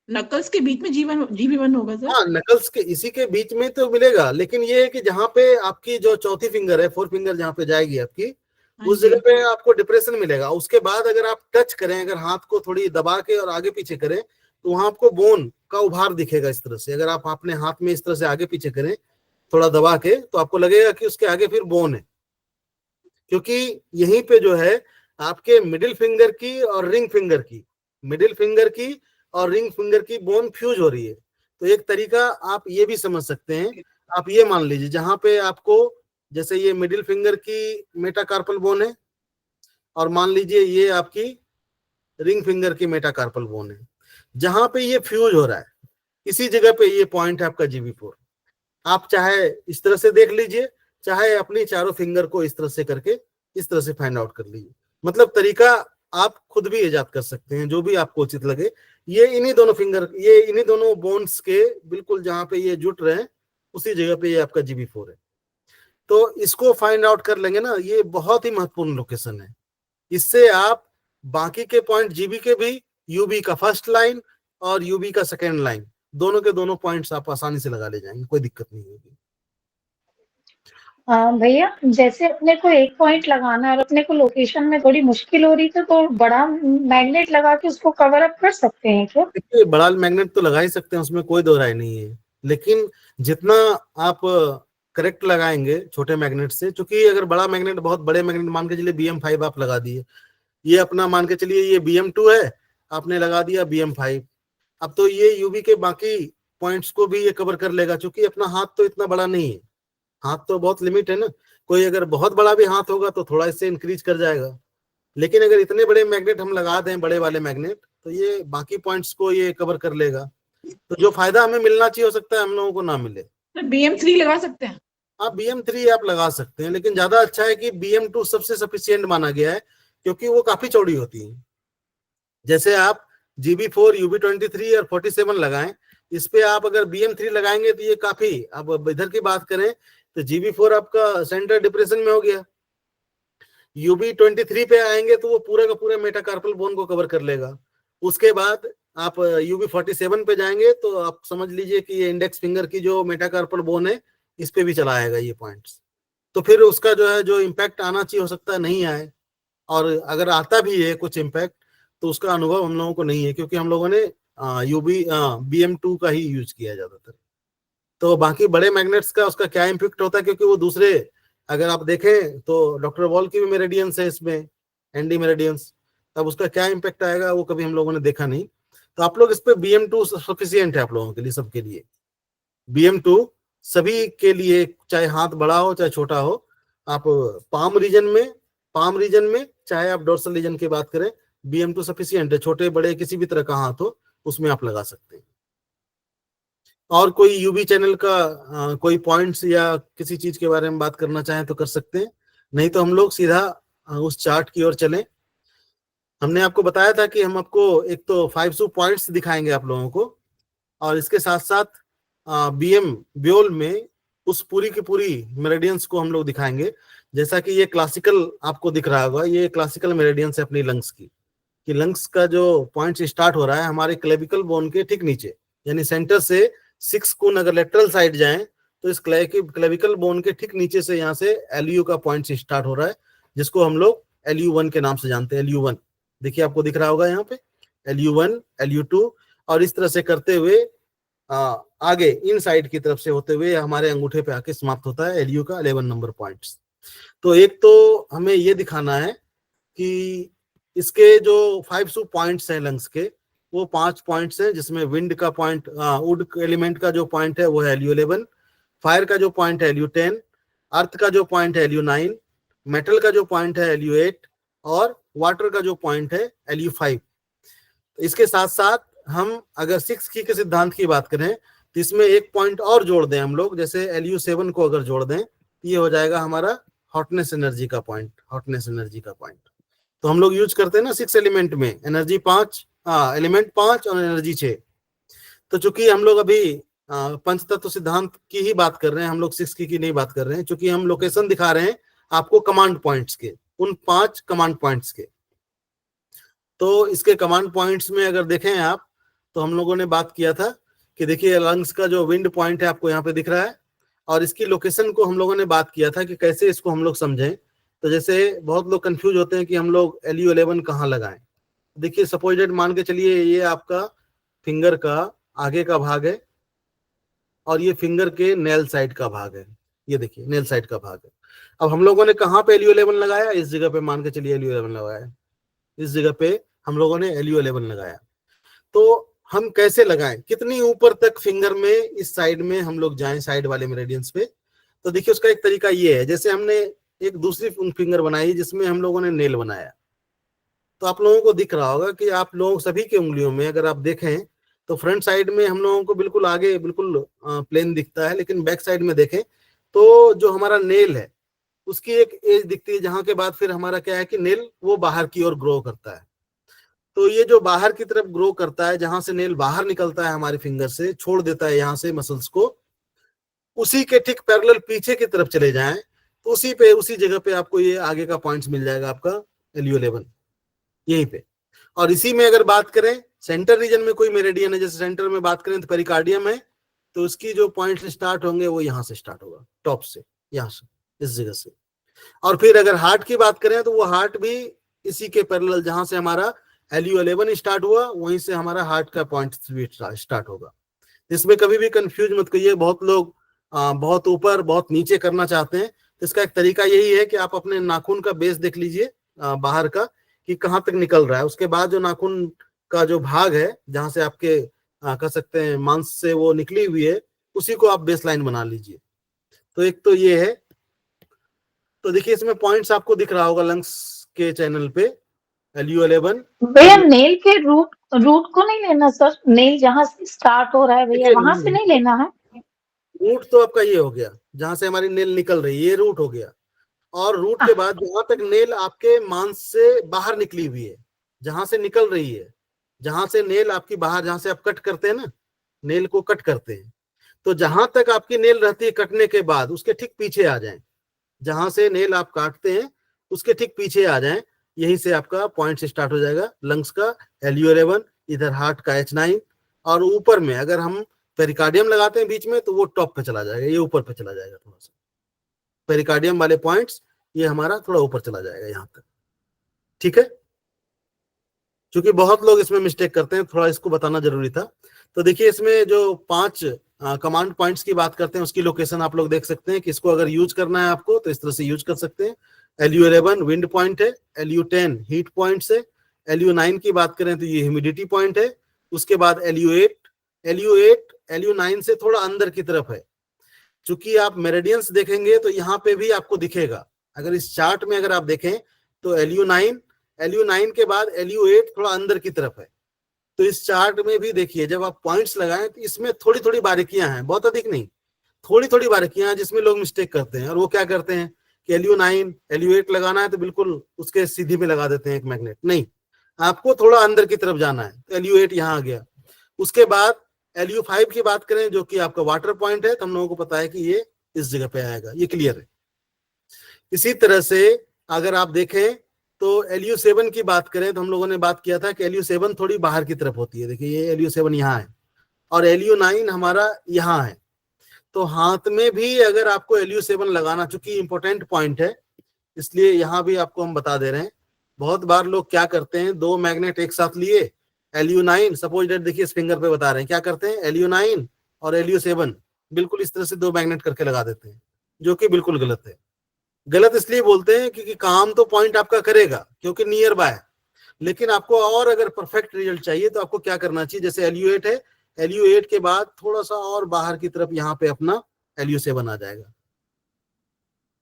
नकल्स के बीच में GB1 होगा सर? हाँ, नकल्स के इसी के बीच में तो मिलेगा, लेकिन ये है कि जहाँ पे आपकी जो चौथी फिंगर है, 4 फिंगर जहाँ पे जाएगी आपकी, उस जगह पे आपको डिप्रेशन मिलेगा। उसके बाद अगर आप टच करें, अगर हाथ को थोड़ी दबा के और आगे पीछे करें, तो वहां आपको बोन का उभार दिखेगा इस तरह से। अगर आप अपने हाथ में इस तरह से आगे पीछे करें थोड़ा दबा के, तो आपको लगेगा कि उसके आगे फिर बोन है, क्योंकि यहीं पे जो है आपके मिडिल फिंगर की और रिंग फिंगर की, मिडिल फिंगर की और रिंग फिंगर की बोन फ्यूज हो रही है। तो एक तरीका आप ये भी समझ सकते हैं, आप ये मान लीजिए जहां पे आपको, जैसे ये मिडिल फिंगर की मेटाकार्पल बोन है और मान लीजिए ये आपकी रिंग फिंगर की मेटाकार्पल बोन है, जहां पे ये फ्यूज हो रहा है, इसी जगह पे ये पॉइंट है आपका GB4। आप चाहे इस तरह से देख लीजिए, चाहे अपनी चारों फिंगर को इस तरह से करके इस तरह से फाइंड आउट कर लीजिए। मतलब तरीका आप खुद भी इजाद कर सकते हैं, जो भी आपको उचित लगे। ये इन्हीं दोनों फिंगर, ये इन्हीं दोनों बोन्स के बिल्कुल जहां पे ये जुट रहे हैं, उसी जगह पे ये आपका GB4 है। तो इसको फाइंड आउट कर लेंगे ना, ये बहुत ही महत्वपूर्ण लोकेशन है। इससे आप बाकी के पॉइंट GB के भी, UB का फर्स्ट लाइन और UB का सेकेंड लाइन, दोनों के दोनों पॉइंट्स आप आसानी से लगा ले जाएंगे, कोई दिक्कत नहीं होगी। भैया जैसे अपने को एक पॉइंट लगाना है और अपने को लोकेशन में थोड़ी मुश्किल हो रही तो बड़ा मैग्नेट लगा के उसको कवर अप कर सकते हैं क्या? देखिए, बड़ा मैग्नेट तो लगा ही सकते हैं, उसमें कोई दो राय नहीं है, लेकिन जितना आप करेक्ट लगाएंगे छोटे मैग्नेट से, क्योंकि अगर बड़ा मैग्नेट, बहुत बड़े मैग्नेट मान के चलिए BM5 आप लगा दिए, ये अपना मान के चलिए ये BM2 है, आपने लगा दिया BM5, अब तो ये UB के बाकी पॉइंट्स को भी ये कवर कर लेगा, क्योंकि अपना हाथ तो इतना बड़ा नहीं है, हाथ तो बहुत लिमिट है ना। कोई अगर बहुत बड़ा भी हाथ होगा तो थोड़ा इससे इंक्रीज कर जाएगा, लेकिन अगर इतने बड़े मैग्नेट हम लगा दें, बड़े वाले मैग्नेट, तो ये बाकी पॉइंट्स को ये कवर कर लेगा। तो जो फायदा हमें मिलना चाहिए, हो सकता है हम लोगों को ना मिले। तो BM3 लगा सकते हैं? आप BM3 आप लगा सकते हैं, लेकिन ज्यादा अच्छा है कि BM2 सबसे सफिशिएंट माना गया है, क्योंकि वो काफी चौड़ी होती है। जैसे आप GB4, UB23 और 47 लगाएं, इस पे आप अगर BM3 लगाएंगे तो ये काफी, अब इधर की बात करें तो GB4 आपका सेंटर डिप्रेशन में हो गया, UB23 पे आएंगे तो वो पूरा का पूरा मेटाकार्पल बोन को कवर कर लेगा। उसके बाद आप UB47 पे जाएंगे तो आप समझ लीजिए कि ये इंडेक्स फिंगर की जो मेटाकार्पल बोन है, इस पे भी चला आएगा ये पॉइंट्स। तो फिर उसका जो है, जो इम्पैक्ट आना चाहिए, हो सकता है नहीं आए, और अगर आता भी है कुछ इम्पैक्ट तो उसका अनुभव हम लोगों को नहीं है, क्योंकि हम लोगों ने BM2 का ही यूज किया ज्यादातर। तो बाकी बड़े मैग्नेट्स का उसका क्या इम्पैक्ट होता है, क्योंकि वो दूसरे, अगर आप देखें तो डॉक्टर वॉल की भी मेरिडियंस है इसमें, एंडी मेरिडियंस, तब उसका क्या इम्पैक्ट आएगा वो कभी हम लोगों ने देखा नहीं। तो आप लोग इस पे BM2 सफिशियंट है आप लोगों के लिए, सबके लिए BM2 सभी के लिए, चाहे हाथ बड़ा हो चाहे छोटा हो, आप पाम रीजन में चाहे आप डोर्सल रीजन की बात करें, BM2 सफिशियंट है। छोटे बड़े किसी भी तरह का हाथ हो उसमें आप लगा सकते हैं। और कोई UB चैनल का कोई पॉइंट्स या किसी चीज के बारे में बात करना चाहें तो कर सकते हैं, नहीं तो हम लोग सीधा उस चार्ट की ओर चलें। हमने आपको बताया था कि हम आपको एक तो 5 पॉइंट्स दिखाएंगे आप लोगों को, और इसके साथ साथ BM ब्योल में उस पूरी की पूरी मेरिडियंस को हम लोग दिखाएंगे। जैसा कि ये क्लासिकल आपको दिख रहा होगा, ये क्लासिकल मेरिडियंस है अपनी लंग्स की, कि लंग्स का जो पॉइंट स्टार्ट हो रहा है हमारे क्लेविकल बोन के ठीक नीचे, यानी सेंटर से 6 कोन अगर लेटरल साइड जाएं तो इस क्लेविकल बोन के ठीक नीचे से यहाँ से LU का पॉइंट स्टार्ट हो रहा है, जिसको हम लोग LU1 के नाम से जानते हैं। LU1 देखिए आपको दिख रहा होगा यहाँ पे, LU1, LU2, और इस तरह से करते हुए आगे इन साइड की तरफ से होते हुए हमारे अंगूठे पे आके समाप्त होता है LU का 11 नंबर पॉइंट्स। तो एक तो हमें ये दिखाना है कि इसके जो 5 पॉइंट्स हैं लंग्स के, वो 5 पॉइंट्स हैं, जिसमें विंड का पॉइंट, वुड एलिमेंट का जो पॉइंट है वो है LU11, फायर का जो पॉइंट है LU10, अर्थ का जो पॉइंट है LU9, मेटल का जो पॉइंट है LU8, और वाटर का जो पॉइंट है Lu5। इसके साथ साथ हम अगर 6 की के सिद्धांत की बात करें तो इसमें एक पॉइंट और जोड़ दें हम लोग, जैसे Lu7 को अगर जोड़ दें तो ये हो जाएगा हमारा हॉटनेस एनर्जी का पॉइंट, हॉटनेस एनर्जी का पॉइंट। तो हम लोग यूज करते हैं ना 6 एलिमेंट में एनर्जी 5, एलिमेंट 5 और एनर्जी 6। तो चूंकि हम लोग अभी पंच तत्व सिद्धांत की ही बात कर रहे हैं, हम लोग 6 की नहीं बात कर रहे हैं, चूंकि हम लोकेशन दिखा रहे हैं आपको कमांड पॉइंट्स के, उन 5 कमांड पॉइंट्स के। तो इसके कमांड पॉइंट्स में अगर देखें आप तो हम लोगों ने बात किया था कि देखिए लंग्स का जो विंड पॉइंट है आपको यहाँ पे दिख रहा है, और इसकी लोकेशन को हम लोगों ने बात किया था कि कैसे इसको हम लोग समझें। तो जैसे बहुत लोग कंफ्यूज होते हैं कि हम लोग Lu11 कहाँ लगाएं। देखिए सपोजेड मान के चलिए ये आपका फिंगर का आगे का भाग है और ये फिंगर के नेल साइड का भाग है, ये देखिए नेल साइड का भाग है। अब हम लोगों ने कहाँ पे Lu11 लगाया, इस जगह पे मान के चलिए Lu11 लगाया, इस जगह पे हम लोगों ने Lu11 लगाया। तो हम कैसे लगाएं, कितनी ऊपर तक फिंगर में इस साइड में हम लोग जाएं, साइड वाले मेरिडियंस पे। तो देखिए उसका एक तरीका ये है, जैसे हमने एक दूसरी फिंगर बनाई जिसमें हम लोगों ने नेल बनाया, तो आप लोगों को दिख रहा होगा कि आप लोग सभी की उंगलियों में अगर आप देखें तो फ्रंट साइड में हम लोगों को बिल्कुल आगे बिल्कुल प्लेन दिखता है, लेकिन बैक साइड में देखें तो जो हमारा नेल है उसकी एक एज दिखती है, जहां के बाद फिर हमारा क्या है कि नेल वो बाहर की ओर ग्रो करता है। तो ये जो बाहर की तरफ ग्रो करता है, जहां से नेल बाहर निकलता है हमारे फिंगर से, छोड़ देता है यहाँ से मसल्स को, उसी के ठीक पैरेलल पीछे की तरफ चले जाएं तो उसी जगह पे आपको ये आगे का पॉइंट्स मिल जाएगा आपका Lu11 यहीं पे। और इसी में अगर बात करें सेंटर रीजन में कोई मेरिडियन है, जैसे सेंटर में बात करें तो पेरिकार्डियम है, तो उसकी जो पॉइंट्स स्टार्ट होंगे वो यहाँ से स्टार्ट होगा, टॉप से, यहाँ से, इस जगह से। और फिर अगर हार्ट की बात करें तो वो हार्ट भी इसी के पैरेलल, जहां से हमारा Lu11 स्टार्ट हुआ वहीं से हमारा हार्ट का पॉइंट स्टार्ट होगा। इसमें कभी भी कंफ्यूज मत करिए, बहुत लोग बहुत ऊपर बहुत नीचे करना चाहते हैं। तो इसका एक तरीका यही है कि आप अपने नाखून का बेस देख लीजिए बाहर का कि कहाँ तक निकल रहा है, उसके बाद जो नाखून का जो भाग है जहां से आपके कह सकते हैं मांस से वो निकली हुई है, उसी को आप बेस लाइन बना लीजिए। तो एक तो ये है। तो देखिए इसमें पॉइंट्स आपको दिख रहा होगा लंग्स के चैनल पे Lu11। भैया नेल के रूट को नहीं लेना सर, नेल जहाँ से स्टार्ट हो रहा है भैया वहां से नहीं लेना है। रूट तो आपका ये हो गया जहां से हमारी नेल निकल रही है, ये रूट हो गया। और रूट के बाद जहां तक नेल आपके मांस से बाहर निकली हुई है, जहां से निकल रही है, जहां से नेल आपकी बाहर, जहां से आप कट करते हैं ना, नेल को कट करते हैं, तो जहां तक आपकी नेल रहती है कटने के बाद उसके ठीक पीछे आ जाएं, जहां से नेल आप काटते हैं उसके ठीक पीछे आ जाएं, यहीं से आपका पॉइंट स्टार्ट हो जाएगा लंग्स का Lu11, इधर हार्ट का H9, और ऊपर में अगर हम पेरिकार्डियम लगाते हैं बीच में तो वो टॉप पे चला जाएगा, ये ऊपर पे चला जाएगा, थोड़ा सा पेरिकार्डियम वाले पॉइंट्स ये हमारा थोड़ा ऊपर चला जाएगा यहाँ तक, ठीक है। क्योंकि बहुत लोग इसमें मिस्टेक करते हैं, थोड़ा इसको बताना जरूरी था। तो देखिए इसमें जो 5 कमांड पॉइंट्स की बात करते हैं उसकी लोकेशन आप लोग देख सकते हैं कि इसको अगर यूज करना है आपको तो इस तरह से यूज कर सकते हैं। Lu11 विंड पॉइंट है, Lu10 हीट पॉइंट है, Lu9 की बात करें तो ये ह्यूमिडिटी पॉइंट है, उसके बाद Lu8 Lu9 से थोड़ा अंदर की तरफ है। चूंकि आप मेरिडियंस देखेंगे तो यहाँ पे भी आपको दिखेगा, अगर इस चार्ट में अगर आप देखें तो Lu9 के बाद Lu8 थोड़ा अंदर की तरफ है। तो इस चार्ट में भी देखिए जब आप पॉइंट्स लगाएं तो इसमें थोड़ी थोड़ी बारीकियां हैं, बहुत अधिक नहीं, थोड़ी थोड़ी बारीकियां हैं जिसमें लोग मिस्टेक करते हैं। और वो क्या करते हैं कि Lu9 Lu8 लगाना है तो बिल्कुल उसके सीधी में लगा देते हैं एक मैग्नेट, नहीं, आपको थोड़ा अंदर की तरफ जाना है। तो Lu8 यहाँ आ गया। उसके बाद Lu5 की बात करें जो कि आपका वाटर पॉइंट है, तो हम लोगों को पता है कि ये इस जगह पे आएगा, ये क्लियर है। इसी तरह से अगर आप देखें तो Lu7 की बात करें तो हम लोगों ने बात किया था कि Lu7 थोड़ी बाहर की तरफ होती है। देखिए ये Lu7 यहाँ है और Lu9 हमारा यहाँ है। तो हाथ में भी अगर आपको Lu7 लगाना, चूंकि इंपॉर्टेंट पॉइंट है इसलिए यहाँ भी आपको हम बता दे रहे हैं। बहुत बार लोग क्या करते हैं, 2 मैग्नेट एक साथ लिए, Lu9 सपोज डेट, देखिए इस फिंगर पे बता रहे हैं क्या करते हैं, Lu9 और Lu7 बिल्कुल इस तरह से 2 मैग्नेट करके लगा देते हैं, जो कि बिल्कुल गलत है। गलत इसलिए बोलते हैं क्योंकि काम तो पॉइंट आपका करेगा क्योंकि नियर बाय, लेकिन आपको और अगर परफेक्ट रिजल्ट चाहिए तो आपको क्या करना चाहिए, जैसे Lu8 है, Lu8 के बाद थोड़ा सा और बाहर की तरफ यहाँ पे अपना Lu7 आ जाएगा,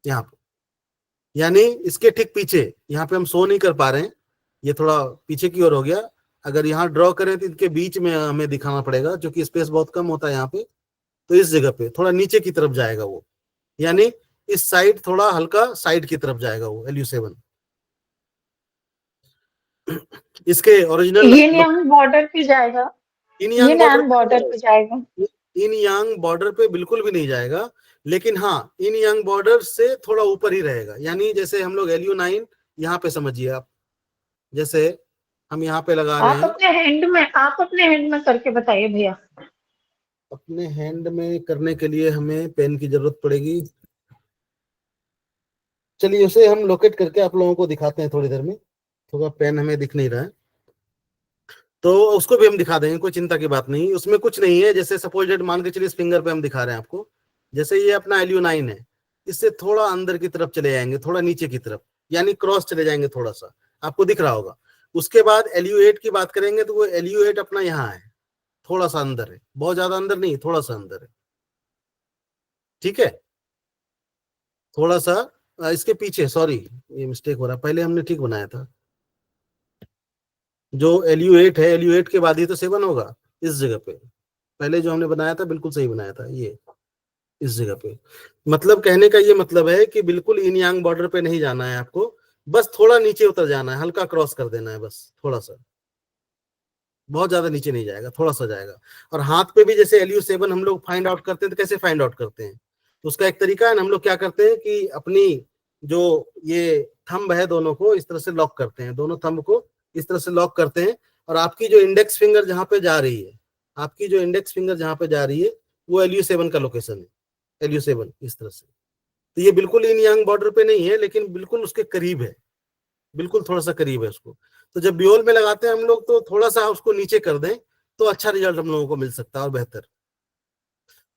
यहाँ पे यानी इसके ठीक पीछे, यहाँ पे हम शो नहीं कर पा रहे हैं, ये थोड़ा पीछे की ओर हो गया। अगर यहाँ ड्रॉ करें तो इनके बीच में हमें दिखाना पड़ेगा, क्योंकि स्पेस बहुत कम होता है यहाँ पे। तो इस जगह पे थोड़ा नीचे की तरफ जाएगा वो, यानी इस साइड थोड़ा हल्का साइड की तरफ जाएगा वो LU7। इसके ओरिजिनल ये यांग बॉर्डर पे जाएगा, इन ये यांग यांग बॉर्डर पे जाएगा। इन यांग बॉर्डर पे बिल्कुल भी नहीं जाएगा, लेकिन हाँ इन यांग बॉर्डर से थोड़ा ऊपर ही रहेगा। यानी जैसे हम लोग LU9 यहाँ पे समझिए आप, जैसे हम यहाँ पे लगा रहे आप हैं, अपने हैंड में करके बताइए भैया। अपने हैंड में करने के लिए हमें पेन की जरूरत पड़ेगी। चलिए उसे हम लोकेट करके आप लोगों को दिखाते हैं थोड़ी देर में, थोड़ा पेन हमें दिख नहीं रहा है तो उसको भी हम दिखा देंगे, कोई चिंता की बात नहीं, उसमें कुछ नहीं है। जैसे सपोजेड मान के चलिए इस फिंगर पे हम दिखा रहे हैं आपको, जैसे ये अपना LU9 है, इससे थोड़ा अंदर की तरफ चले जाएंगे, थोड़ा नीचे की तरफ, यानी क्रॉस चले जाएंगे थोड़ा सा, आपको दिख रहा होगा। उसके बाद LU8 की बात करेंगे तो वो LU8 अपना यहाँ है, थोड़ा सा अंदर है, बहुत ज्यादा अंदर नहीं, थोड़ा सा अंदर है, ठीक है, थोड़ा सा इसके पीछे। सॉरी ये मिस्टेक हो रहा है, पहले हमने ठीक बनाया था। जो LU8 है, LU8 के बाद ही तो 7 होगा इस जगह पे। पहले जो हमने बनाया था बिल्कुल सही बनाया था, ये इस जगह पे। मतलब कहने का ये मतलब है कि बिल्कुल इन यांग बॉर्डर पे नहीं जाना है आपको, बस थोड़ा नीचे उतर जाना है, हल्का क्रॉस कर देना है बस, थोड़ा सा, बहुत ज्यादा नीचे नहीं जाएगा, थोड़ा सा जाएगा। और हाथ पे भी जैसे LU7 हम लोग फाइंड आउट करते हैं, तो कैसे फाइंड आउट करते हैं, तो उसका एक तरीका है ना, हम लोग क्या करते हैं कि अपनी जो ये थंब है दोनों को इस तरह से लॉक करते हैं, दोनों थंब को इस तरह से लॉक करते हैं, और आपकी जो इंडेक्स फिंगर जहां पे जा रही है, आपकी जो इंडेक्स फिंगर जहां पे जा रही है वो LU7 का लोकेशन है, LU7 इस तरह से। तो ये बिल्कुल इन यांग बॉर्डर पे नहीं है, लेकिन बिल्कुल उसके करीब है, बिल्कुल थोड़ा सा करीब है उसको। तो जब बियोल में लगाते हैं हम लोग तो थोड़ा सा उसको नीचे कर दें तो अच्छा रिजल्ट हम लोगों को मिल सकता है और बेहतर।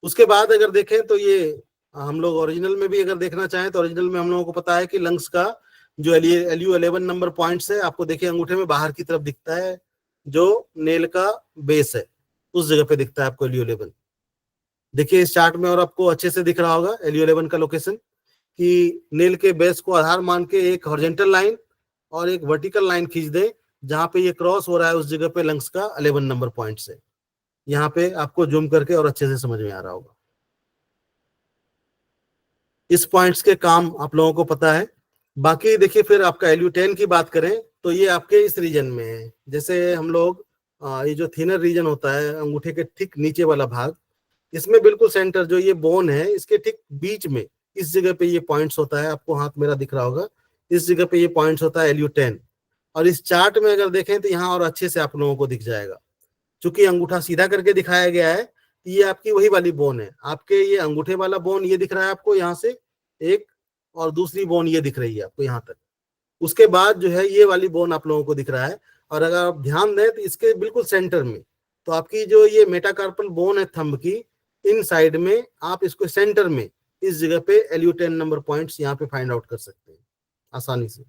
उसके बाद अगर देखें तो ये हम लोग ओरिजिनल में भी अगर देखना चाहें तो ओरिजिनल में हम लोगों को पता है कि लंग्स का जो LU11 नंबर पॉइंट्स है, आपको देखिए अंगूठे में बाहर की तरफ दिखता है, जो नेल का बेस है उस जगह पे दिखता है आपको LU11। देखिए इस चार्ट में और आपको अच्छे से दिख रहा होगा LU11 का लोकेशन, कि नेल के बेस को आधार मान के एक हॉरिजॉन्टल लाइन और एक वर्टिकल लाइन खींच दे, जहां पे ये क्रॉस हो रहा है उस जगह पे लंग्स का 11 नंबर पॉइंट से। यहाँ पे आपको जूम करके और अच्छे से समझ में आ रहा होगा। इस पॉइंट्स के काम आप लोगों को पता है। बाकी देखिए फिर आपका LU10 की बात करें तो ये आपके इस रीजन में है। जैसे हम लोग ये जो थिनर रीजन होता है अंगूठे के ठीक नीचे वाला भाग, इसमें बिल्कुल सेंटर जो ये बोन है इसके ठीक बीच में इस जगह पे ये पॉइंट्स होता है, आपको हाथ मेरा दिख रहा होगा, इस जगह पे ये पॉइंट्स होता है LU10। और इस चार्ट में अगर देखें तो यहाँ और अच्छे से आप लोगों को दिख जाएगा, चूंकि अंगूठा सीधा करके दिखाया गया है, ये आपकी वही वाली बोन है। आपके ये अंगूठे वाला बोन ये दिख रहा है आपको यहाँ से एक, और दूसरी बोन ये दिख रही है आपको यहाँ तक। उसके बाद जो है ये वाली बोन आप लोगों को दिख रहा है, और अगर आप ध्यान दें तो इसके बिल्कुल सेंटर में तो आपकी जो ये मेटाकार्पल बोन है थंब की, इन साइड में आप इसको सेंटर में इस जगह पे LU10 नंबर पॉइंट्स यहाँ पे फाइंड आउट कर सकते हैं आसानी से।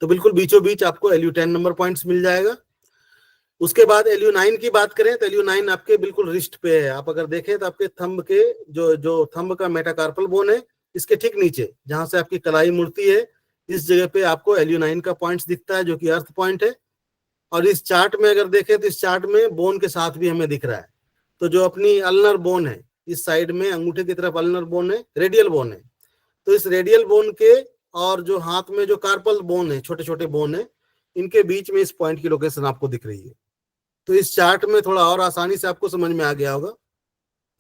तो बिल्कुल बीचों बीच आपको LU10 नंबर पॉइंट्स मिल जाएगा। उसके बाद LU9 की बात करें तो LU9 आपके बिल्कुल रिस्ट पे है। आप अगर देखें तो आपके थंब के जो थंब का मेटाकार्पल बोन है, इसके ठीक नीचे जहां से आपकी कलाई मुड़ती है, इस जगह पे आपको LU9 का पॉइंट्स दिखता है, जो कि अर्थ पॉइंट है। और इस चार्ट में अगर देखें तो इस चार्ट में बोन के साथ भी हमें दिख रहा है। तो जो अपनी अल्नर बोन है, इस साइड में अंगूठे की तरफ अल्नर बोन है, रेडियल बोन है, तो इस रेडियल बोन के और जो हाथ में जो कार्पल बोन है, छोटे छोटे बोन है, इनके बीच में इस पॉइंट की लोकेशन आपको दिख रही है। तो इस चार्ट में थोड़ा और आसानी से आपको समझ में आ गया होगा।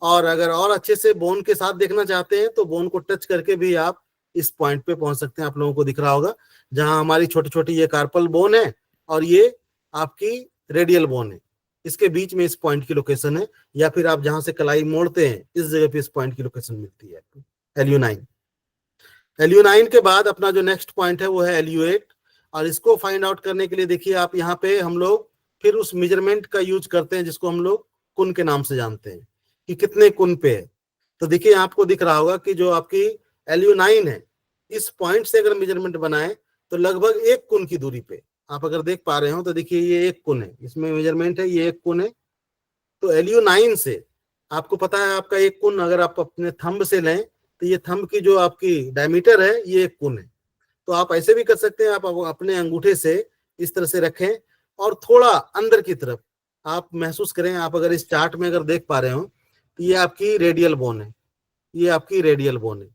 और अगर और अच्छे से बोन के साथ देखना चाहते हैं तो बोन को टच करके भी आप इस पॉइंट पे पहुंच सकते हैं। आप लोगों को दिख रहा होगा जहां हमारी छोटी छोटी ये कार्पल बोन है और ये आपकी रेडियल बोन है, इसके बीच में इस पॉइंट की लोकेशन है। या फिर आप जहां से कलाई मोड़ते हैं इस जगह पे इस पॉइंट की लोकेशन मिलती है आपको LU9। LU9 के बाद अपना जो नेक्स्ट पॉइंट है वो है LU8। और इसको फाइंड आउट करने के लिए देखिए आप यहाँ पे हम लोग फिर उस मेजरमेंट का यूज करते हैं जिसको हम लोग कुन के नाम से जानते हैं कि कितने कुन पे है। तो देखिए आपको दिख रहा होगा कि जो आपकी LU9 है, इस पॉइंट से अगर मेजरमेंट बनाए तो लगभग 1 कुन की दूरी पे आप अगर देख पा रहे हो तो देखिए ये 1 कुन है, इसमें मेजरमेंट है, ये 1 कुन है। तो LU9 से आपको पता है आपका 1 कुन अगर आप अपने थंब से लें तो ये थंब की जो आपकी डायमीटर है ये 1 कुन है। तो आप ऐसे भी कर सकते हैं, आप अपने अंगूठे से इस तरह से रखें और थोड़ा अंदर की तरफ आप महसूस करें। आप अगर इस चार्ट में अगर देख पा रहे हो तो ये आपकी रेडियल बोन है, ये आपकी रेडियल बोन है।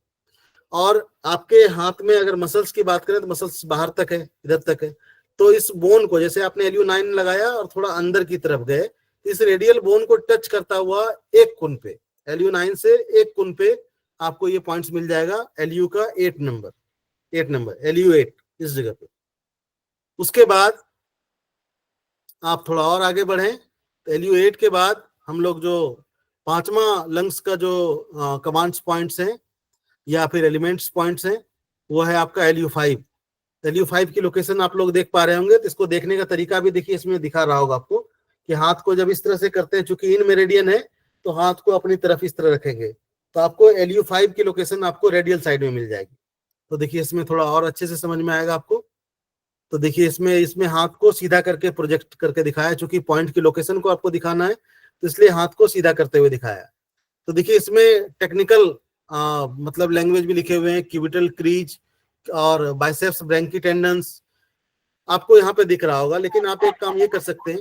और आपके हाथ में अगर मसल्स की बात करें तो मसल्स बाहर तक है, इधर तक है। तो इस बोन को जैसे आपने LU9 लगाया और थोड़ा अंदर की तरफ गए, इस रेडियल बोन को टच करता हुआ 1 कुन पे, LU9 से 1 कुन पे आपको ये पॉइंट्स मिल जाएगा। LU का 8 नंबर LU8 इस जगह पे। उसके बाद आप थोड़ा और आगे बढ़े तो LU8 के बाद हम लोग जो 5वां लंग्स का जो कमांड्स पॉइंट्स हैं या फिर एलिमेंट्स पॉइंट्स हैं वो है आपका LU5। LU5 की लोकेशन आप लोग देख पा रहे होंगे। तो इसको देखने का तरीका भी देखिए, इसमें दिखा रहा होगा आपको कि हाथ को जब इस तरह से करते हैं, चूंकि इन मेरिडियन है तो हाथ को अपनी तरफ इस तरह रखेंगे तो आपको LU5 की लोकेशन आपको रेडियल साइड में मिल जाएगी। तो देखिए इसमें थोड़ा और अच्छे से समझ में आएगा आपको। तो देखिए इसमें हाथ को सीधा करके प्रोजेक्ट करके दिखाया, चूंकि पॉइंट की लोकेशन को आपको दिखाना है तो इसलिए हाथ को सीधा करते हुए दिखाया। तो देखिए इसमें टेक्निकल मतलब लैंग्वेज भी लिखे हुए हैं, क्यूबिटल क्रीज और बाइसेप्स ब्रैंकी टेंडन्स आपको यहाँ पे दिख रहा होगा। लेकिन आप एक काम ये कर सकते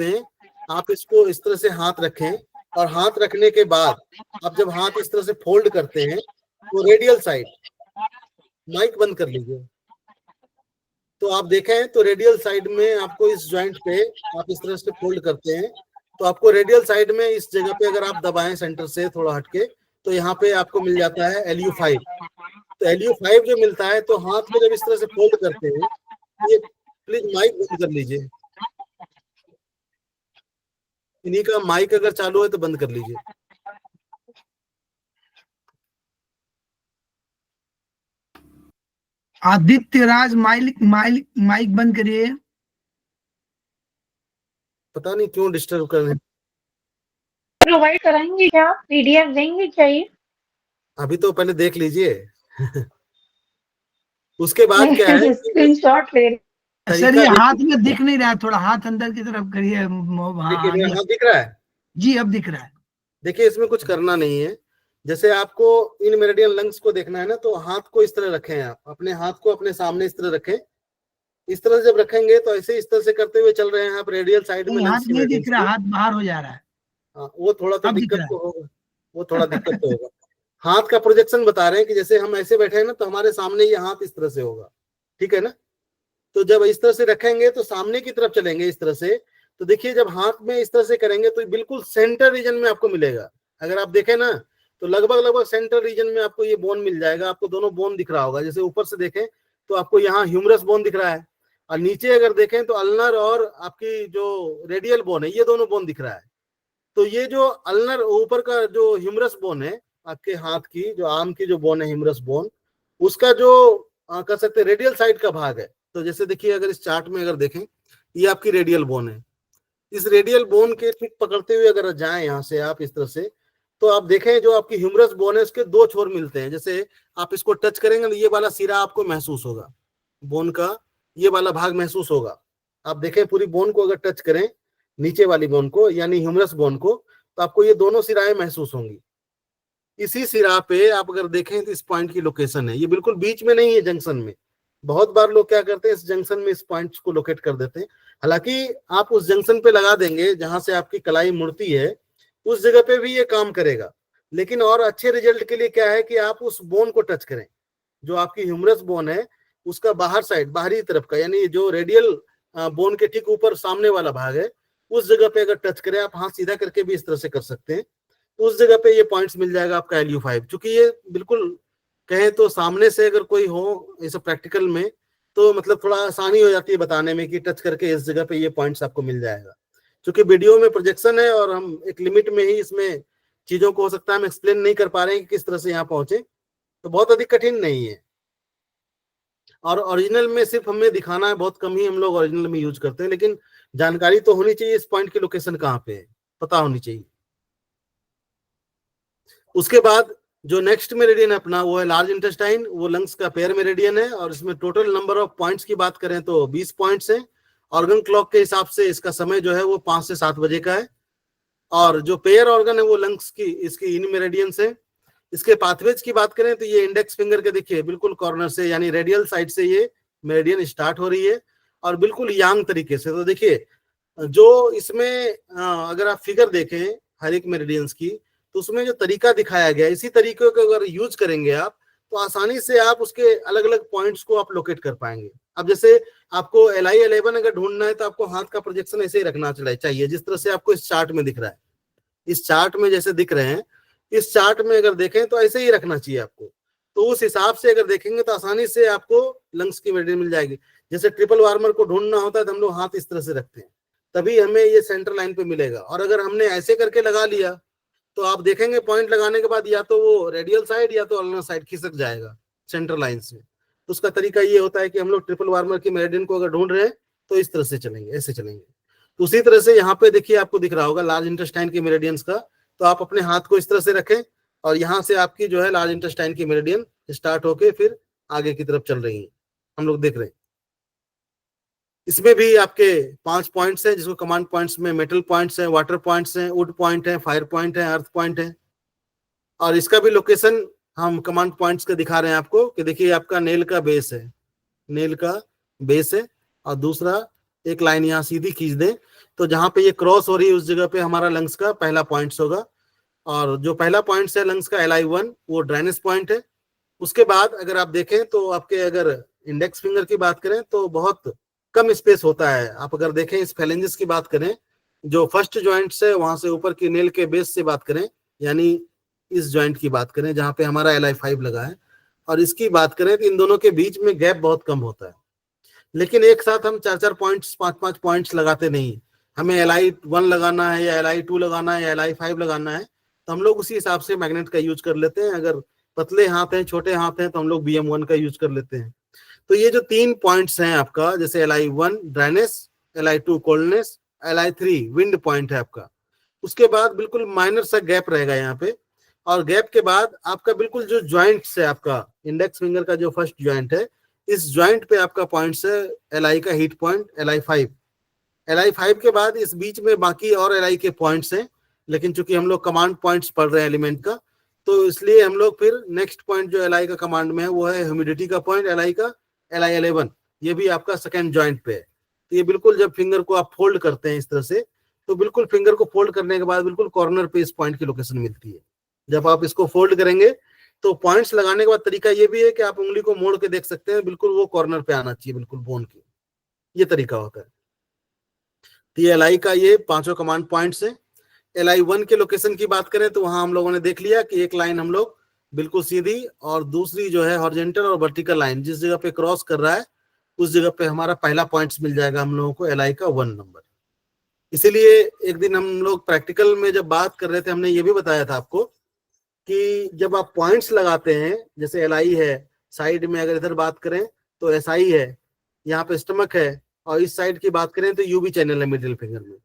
हैं, आप इसको इस तरह से हाथ रखें और हाथ रखने के बाद आप जब हाथ इस तरह से फोल्ड करते हैं तो रेडियल साइड, माइक बंद कर लीजिए, तो आप देखें तो रेडियल साइड में आपको इस जॉइंट पे आप इस तरह से फोल्ड करते हैं तो आपको रेडियल साइड में इस जगह पे अगर आप दबाएं सेंटर से थोड़ा हटके तो यहाँ पे आपको मिल जाता है LU5। तो LU5 जो मिलता है तो हाथ को जब इस तरह से फोल्ड करते हैं, ये प्लीज माइक बंद कर लीजिए, इन्हीं का माइक अगर चालू है तो बंद कर लीजिए। आदित्य राज माइक बंद करिए। पता नहीं क्यों डिस्टर्ब कर रहे हैं। प्रोवाइड कराएंगे क्या, PDF देंगे क्या ये? अभी तो पहले देख लीजिए उसके बाद क्या है, स्क्रीनशॉट ले। सर ये हाथ में दिख नहीं रहा है, थोड़ा हाथ अंदर की तरफ करिए। देखिए मेरा हाथ दिख रहा है जी, अब दिख रहा है। देखिए इसमें कुछ करना नहीं है। जैसे आपको इन मेरिडियन लंग्स को देखना है ना, तो हाथ को इस तरह रखें, आप अपने हाथ को अपने सामने इस तरह रखें। इस तरह से जब रखेंगे तो ऐसे इस तरह से करते हुए चल रहे हैं आप रेडियल साइड में। हाथ नहीं दिख रहा, हाथ बाहर हो जा रहा है। वो थोड़ा तो दिक्कत तो होगा, वो थोड़ा दिक्कत तो होगा। हाथ का प्रोजेक्शन बता रहे हैं कि जैसे हम ऐसे बैठे हैं ना तो हमारे सामने ये हाथ इस तरह से होगा, ठीक है ना। तो जब इस तरह से रखेंगे तो सामने की तरफ चलेंगे इस तरह से, तो देखिए जब हाथ में इस तरह से करेंगे तो बिल्कुल सेंटर रीजन में आपको मिलेगा। अगर आप देखें ना तो लगभग सेंटर रीजन में आपको ये बोन मिल जाएगा। आपको दोनों बोन दिख रहा होगा, जैसे ऊपर से देखें तो आपको यहाँ ह्यूमरस बोन दिख रहा है और नीचे अगर देखें तो अल्नर और आपकी जो रेडियल बोन है ये दोनों बोन दिख रहा है। तो ये जो अल्नर ऊपर का जो ह्यूमरस बोन है आपके हाथ की, जो आर्म की जो बोन है ह्यूमरस बोन, उसका जो कर सकते हैं रेडियल साइड का भाग है। तो जैसे देखिए अगर इस चार्ट में अगर देखें ये आपकी रेडियल बोन है। इस रेडियल बोन के ठीक पकड़ते हुए अगर जाएं यहाँ से आप इस तरह से, तो आप देखें जो आपकी ह्यूमरस बोन है उसके 2 छोर मिलते हैं। जैसे आप इसको टच करेंगे तो ये वाला सिरा आपको महसूस होगा, बोन का ये वाला भाग महसूस होगा। आप देखें पूरी बोन को अगर टच करें, नीचे वाली बोन को यानी ह्यूमरस बोन को, तो आपको ये दोनों सिराएं महसूस होंगी। इसी सिरा पे आप अगर देखें तो इस पॉइंट की लोकेशन है, ये बिल्कुल बीच में नहीं है, जंक्शन में। बहुत बार लोग क्या करते हैं, इस जंक्शन में इस पॉइंट को लोकेट कर देते हैं। हालांकि आप उस जंक्शन पे लगा देंगे जहां से आपकी कलाई मुड़ती है, उस जगह पे भी ये काम करेगा। लेकिन और अच्छे रिजल्ट के लिए क्या है कि आप उस बोन को टच करें, जो आपकी ह्यूमरस बोन है उसका बाहर साइड, बाहरी तरफ का, यानी जो रेडियल बोन के ठीक ऊपर सामने वाला भाग है, उस जगह पे अगर टच करें, आप हाथ सीधा करके भी इस तरह से कर सकते हैं, उस जगह पे ये पॉइंट्स मिल जाएगा आपका LU5। क्योंकि ये बिल्कुल कहें तो सामने से अगर कोई हो इस प्रैक्टिकल में तो मतलब थोड़ा आसानी हो जाती है बताने में कि टच करके इस जगह पे ये पॉइंट्स आपको मिल जाएगा। क्योंकि वीडियो में प्रोजेक्शन है और हम एक लिमिट में ही इसमें चीजों को हो सकता है हम एक्सप्लेन नहीं कर पा रहे हैं कि किस तरह से यहाँ पहुंचे, तो बहुत अधिक कठिन नहीं है। और ओरिजिनल में सिर्फ हमें दिखाना है, बहुत कम ही हम लोग ओरिजिनल में यूज करते हैं, लेकिन जानकारी तो होनी चाहिए इस पॉइंट की लोकेशन कहाँ पे है, पता होनी चाहिए। उसके बाद जो नेक्स्ट मेरिडियन है अपना वो है लार्ज इंटेस्टाइन, वो लंग्स का पेयर मेरिडियन है और इसमें टोटल नंबर ऑफ पॉइंट्स की बात करें तो 20 पॉइंट्स हैं। ऑर्गन क्लॉक के हिसाब से इसका समय जो है वो 5 से 7 बजे का है। और जो पेयर ऑर्गन है वो लंग्स की इसकी इन मेरिडियंस है। इसके पाथवेज की बात करें तो ये इंडेक्स फिंगर के देखिए बिल्कुल कॉर्नर से यानी रेडियल साइड से ये मेरिडियन स्टार्ट हो रही है और बिल्कुल यांग तरीके से। तो देखिए जो इसमें अगर आप फिगर देखें हर एक मेरिडियंस की तो उसमें जो तरीका दिखाया गया इसी तरीके को अगर यूज करेंगे आप तो आसानी से आप उसके अलग अलग पॉइंट्स को आप लोकेट कर पाएंगे। अब जैसे आपको LI11 अगर ढूंढना है तो आपको हाथ का प्रोजेक्शन ऐसे ही रखना चाहिए जिस तरह से आपको इस चार्ट में दिख रहा है। इस चार्ट में जैसे दिख रहे हैं इस चार्ट में अगर देखें तो ऐसे ही रखना चाहिए आपको। तो उस हिसाब से अगर देखेंगे तो आसानी से आपको लंग्स की मेरिडियन मिल जाएगी। जैसे ट्रिपल वार्मर को ढूंढना होता है तो हम लोग हाथ इस तरह से रखते हैं तभी हमें ये सेंटर लाइन पे मिलेगा। और अगर हमने ऐसे करके लगा लिया तो आप देखेंगे पॉइंट लगाने के बाद या तो वो रेडियल साइड या तो अल्नर साइड खिसक जाएगा सेंटर लाइन से। तो उसका तरीका ये होता है कि हम लोग ट्रिपल वार्मर की मेरिडियन को अगर ढूंढ रहे हैं तो इस तरह से चलेंगे, ऐसे चलेंगे। तो उसी तरह से यहाँ पे देखिए आपको दिख रहा होगा लार्ज इंटेस्टाइन की मेरिडियंस का। तो आप अपने हाथ को इस तरह से रखें और यहाँ से आपकी जो है लार्ज इंटेस्टाइन की मेरिडियन स्टार्ट होके फिर आगे की तरफ चल रही है, हम लोग देख रहे हैं। इसमें भी आपके 5 पॉइंट्स हैं जिसको कमांड पॉइंट्स में मेटल पॉइंट्स हैं, वाटर पॉइंट्स हैं, वुड पॉइंट है, फायर पॉइंट है, अर्थ पॉइंट है। और इसका भी लोकेशन हम कमांड पॉइंट्स का दिखा रहे हैं आपको कि देखिए आपका नेल का बेस है, नेल का बेस है और दूसरा एक लाइन यहाँ सीधी खींच दें तो जहां पे ये क्रॉस हो रही है उस जगह पे हमारा लंग्स का पहला पॉइंट्स होगा। और जो पहला पॉइंट्स है लंग्स का LI1 वो ड्राइनेस पॉइंट है। उसके बाद अगर आप देखें तो आपके अगर इंडेक्स फिंगर की बात करें तो बहुत कम स्पेस होता है। आप अगर देखें इस फेलेंजेस की बात करें जो फर्स्ट ज्वाइंट्स है वहां से ऊपर की नेल के बेस से बात करें यानी इस ज्वाइंट की बात करें जहां पे हमारा LI5 लगा है और इसकी बात करें तो इन दोनों के बीच में गैप बहुत कम होता है। लेकिन एक साथ हम 4-4 पॉइंट्स 5-5 पॉइंट्स लगाते नहीं। हमें LI1 लगाना है या LI2 लगाना है या LI5 लगाना है तो हम लोग उसी हिसाब से मैग्नेट का यूज कर लेते हैं। अगर पतले हाथ हैं छोटे हाथ हैं तो हम लोग BM1 का यूज कर लेते हैं। तो ये जो 3 पॉइंट्स हैं आपका जैसे LI1 dryness, LI2 coldness, LI3 wind point है आपका। उसके बाद बिल्कुल माइनर सा गैप रहेगा यहाँ पे और गैप के बाद आपका बिल्कुल जो ज्वाइंट्स है आपका इंडेक्स फिंगर का जो फर्स्ट ज्वाइंट है इस ज्वाइंट पे आपका पॉइंट्स है LI का हीट पॉइंट LI5। LI5 के बाद इस बीच में बाकी और LI के पॉइंट्स हैं लेकिन चूंकि हम लोग कमांड पॉइंट्स पढ़ रहे हैं एलिमेंट का तो इसलिए हम लोग फिर नेक्स्ट पॉइंट जो LI का कमांड में है वो है ह्यूमिडिटी का पॉइंट LI का LI11। ये भी आपका सेकेंड ज्वाइंट पे है। तो ये बिल्कुल जब फिंगर को आप फोल्ड करते हैं इस तरह से तो बिल्कुल फिंगर को फोल्ड करने के बाद बिल्कुल कॉर्नर पे इस पॉइंट की लोकेशन मिलती है। जब आप इसको फोल्ड करेंगे तो पॉइंट्स लगाने के बाद तरीका ये भी है कि आप उंगली को मोड़ के देख सकते हैं बिल्कुल वो कॉर्नर पे आना चाहिए बिल्कुल बोन के, ये तरीका होता है। तो ये LI का ये 5 कमांड पॉइंट्स है। LI1 के लोकेशन की बात करें तो वहां हम लोगों ने देख लिया कि एक लाइन हम लोग बिल्कुल सीधी और दूसरी जो है हॉरिजॉन्टल और वर्टिकल लाइन जिस जगह पे क्रॉस कर रहा है उस जगह पे हमारा पहला पॉइंट्स मिल जाएगा हम लोगों को LI का 1 नंबर। इसीलिए एक दिन हम लोग प्रैक्टिकल में जब बात कर रहे थे हमने ये भी बताया था आपको कि जब आप पॉइंट्स लगाते हैं जैसे LI है साइड में, अगर इधर बात करें तो SI है, यहाँ पे स्टमक है और इस साइड की बात करें तो UB चैनल है मिडिल फिंगर में।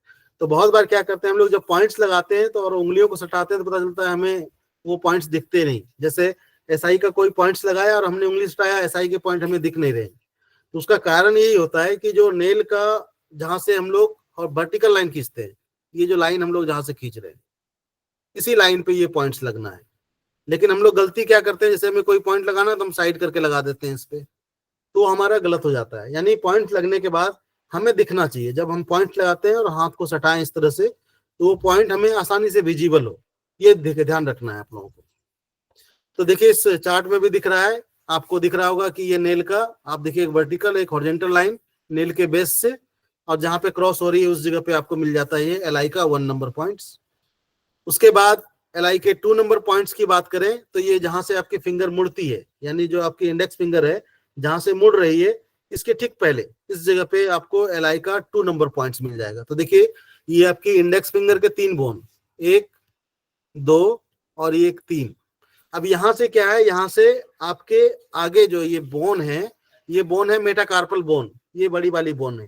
तो बहुत बार क्या करते हैं हम लोग जब पॉइंट्स लगाते हैं तो और उंगलियों को सटाते हैं तो पता चलता है हमें वो पॉइंट्स दिखते नहीं। जैसे SI का कोई पॉइंट्स लगाया और हमने उंगली सटाया SI के पॉइंट हमें दिख नहीं रहे। तो उसका कारण यही होता है कि जो नेल का जहां से हम लोग और वर्टिकल लाइन खींचते हैं, ये जो लाइन हम लोग जहां से खींच रहे हैं इसी लाइन पे ये पॉइंट्स लगना है। लेकिन हम लोग गलती क्या करते हैं, जैसे हमें कोई पॉइंट लगाना तो हम साइड करके लगा देते हैं इस पे, तो हमारा गलत हो जाता है। यानी पॉइंट लगने के बाद हमें दिखना चाहिए। जब हम पॉइंट लगाते हैं और हाथ को सटाएं इस तरह से तो वो पॉइंट हमें आसानी से विजिबल हो, ये ध्यान रखना है आप लोगों को। तो देखिए इस चार्ट में भी दिख रहा है, आपको दिख रहा होगा कि ये नेल का आप देखिए एक वर्टिकल एक हॉरिजॉन्टल लाइन नेल के बेस से और जहां पे क्रॉस हो रही है उस जगह पे आपको मिल जाता है ये LI का 1 नंबर पॉइंट्स। उसके बाद LI के 2 नंबर पॉइंट्स की बात करें तो ये जहां से आपकी फिंगर मुड़ती है, यानी जो आपकी इंडेक्स फिंगर है जहां से मुड़ रही है इसके ठीक पहले इस जगह पे आपको LI का 2 नंबर पॉइंट्स मिल जाएगा। तो देखिए ये आपकी इंडेक्स फिंगर के 3 बोन, 1 2 और ये 3। अब यहाँ से क्या है, यहाँ से आपके आगे जो ये बोन है मेटाकार्पल बोन, ये बड़ी वाली बोन है।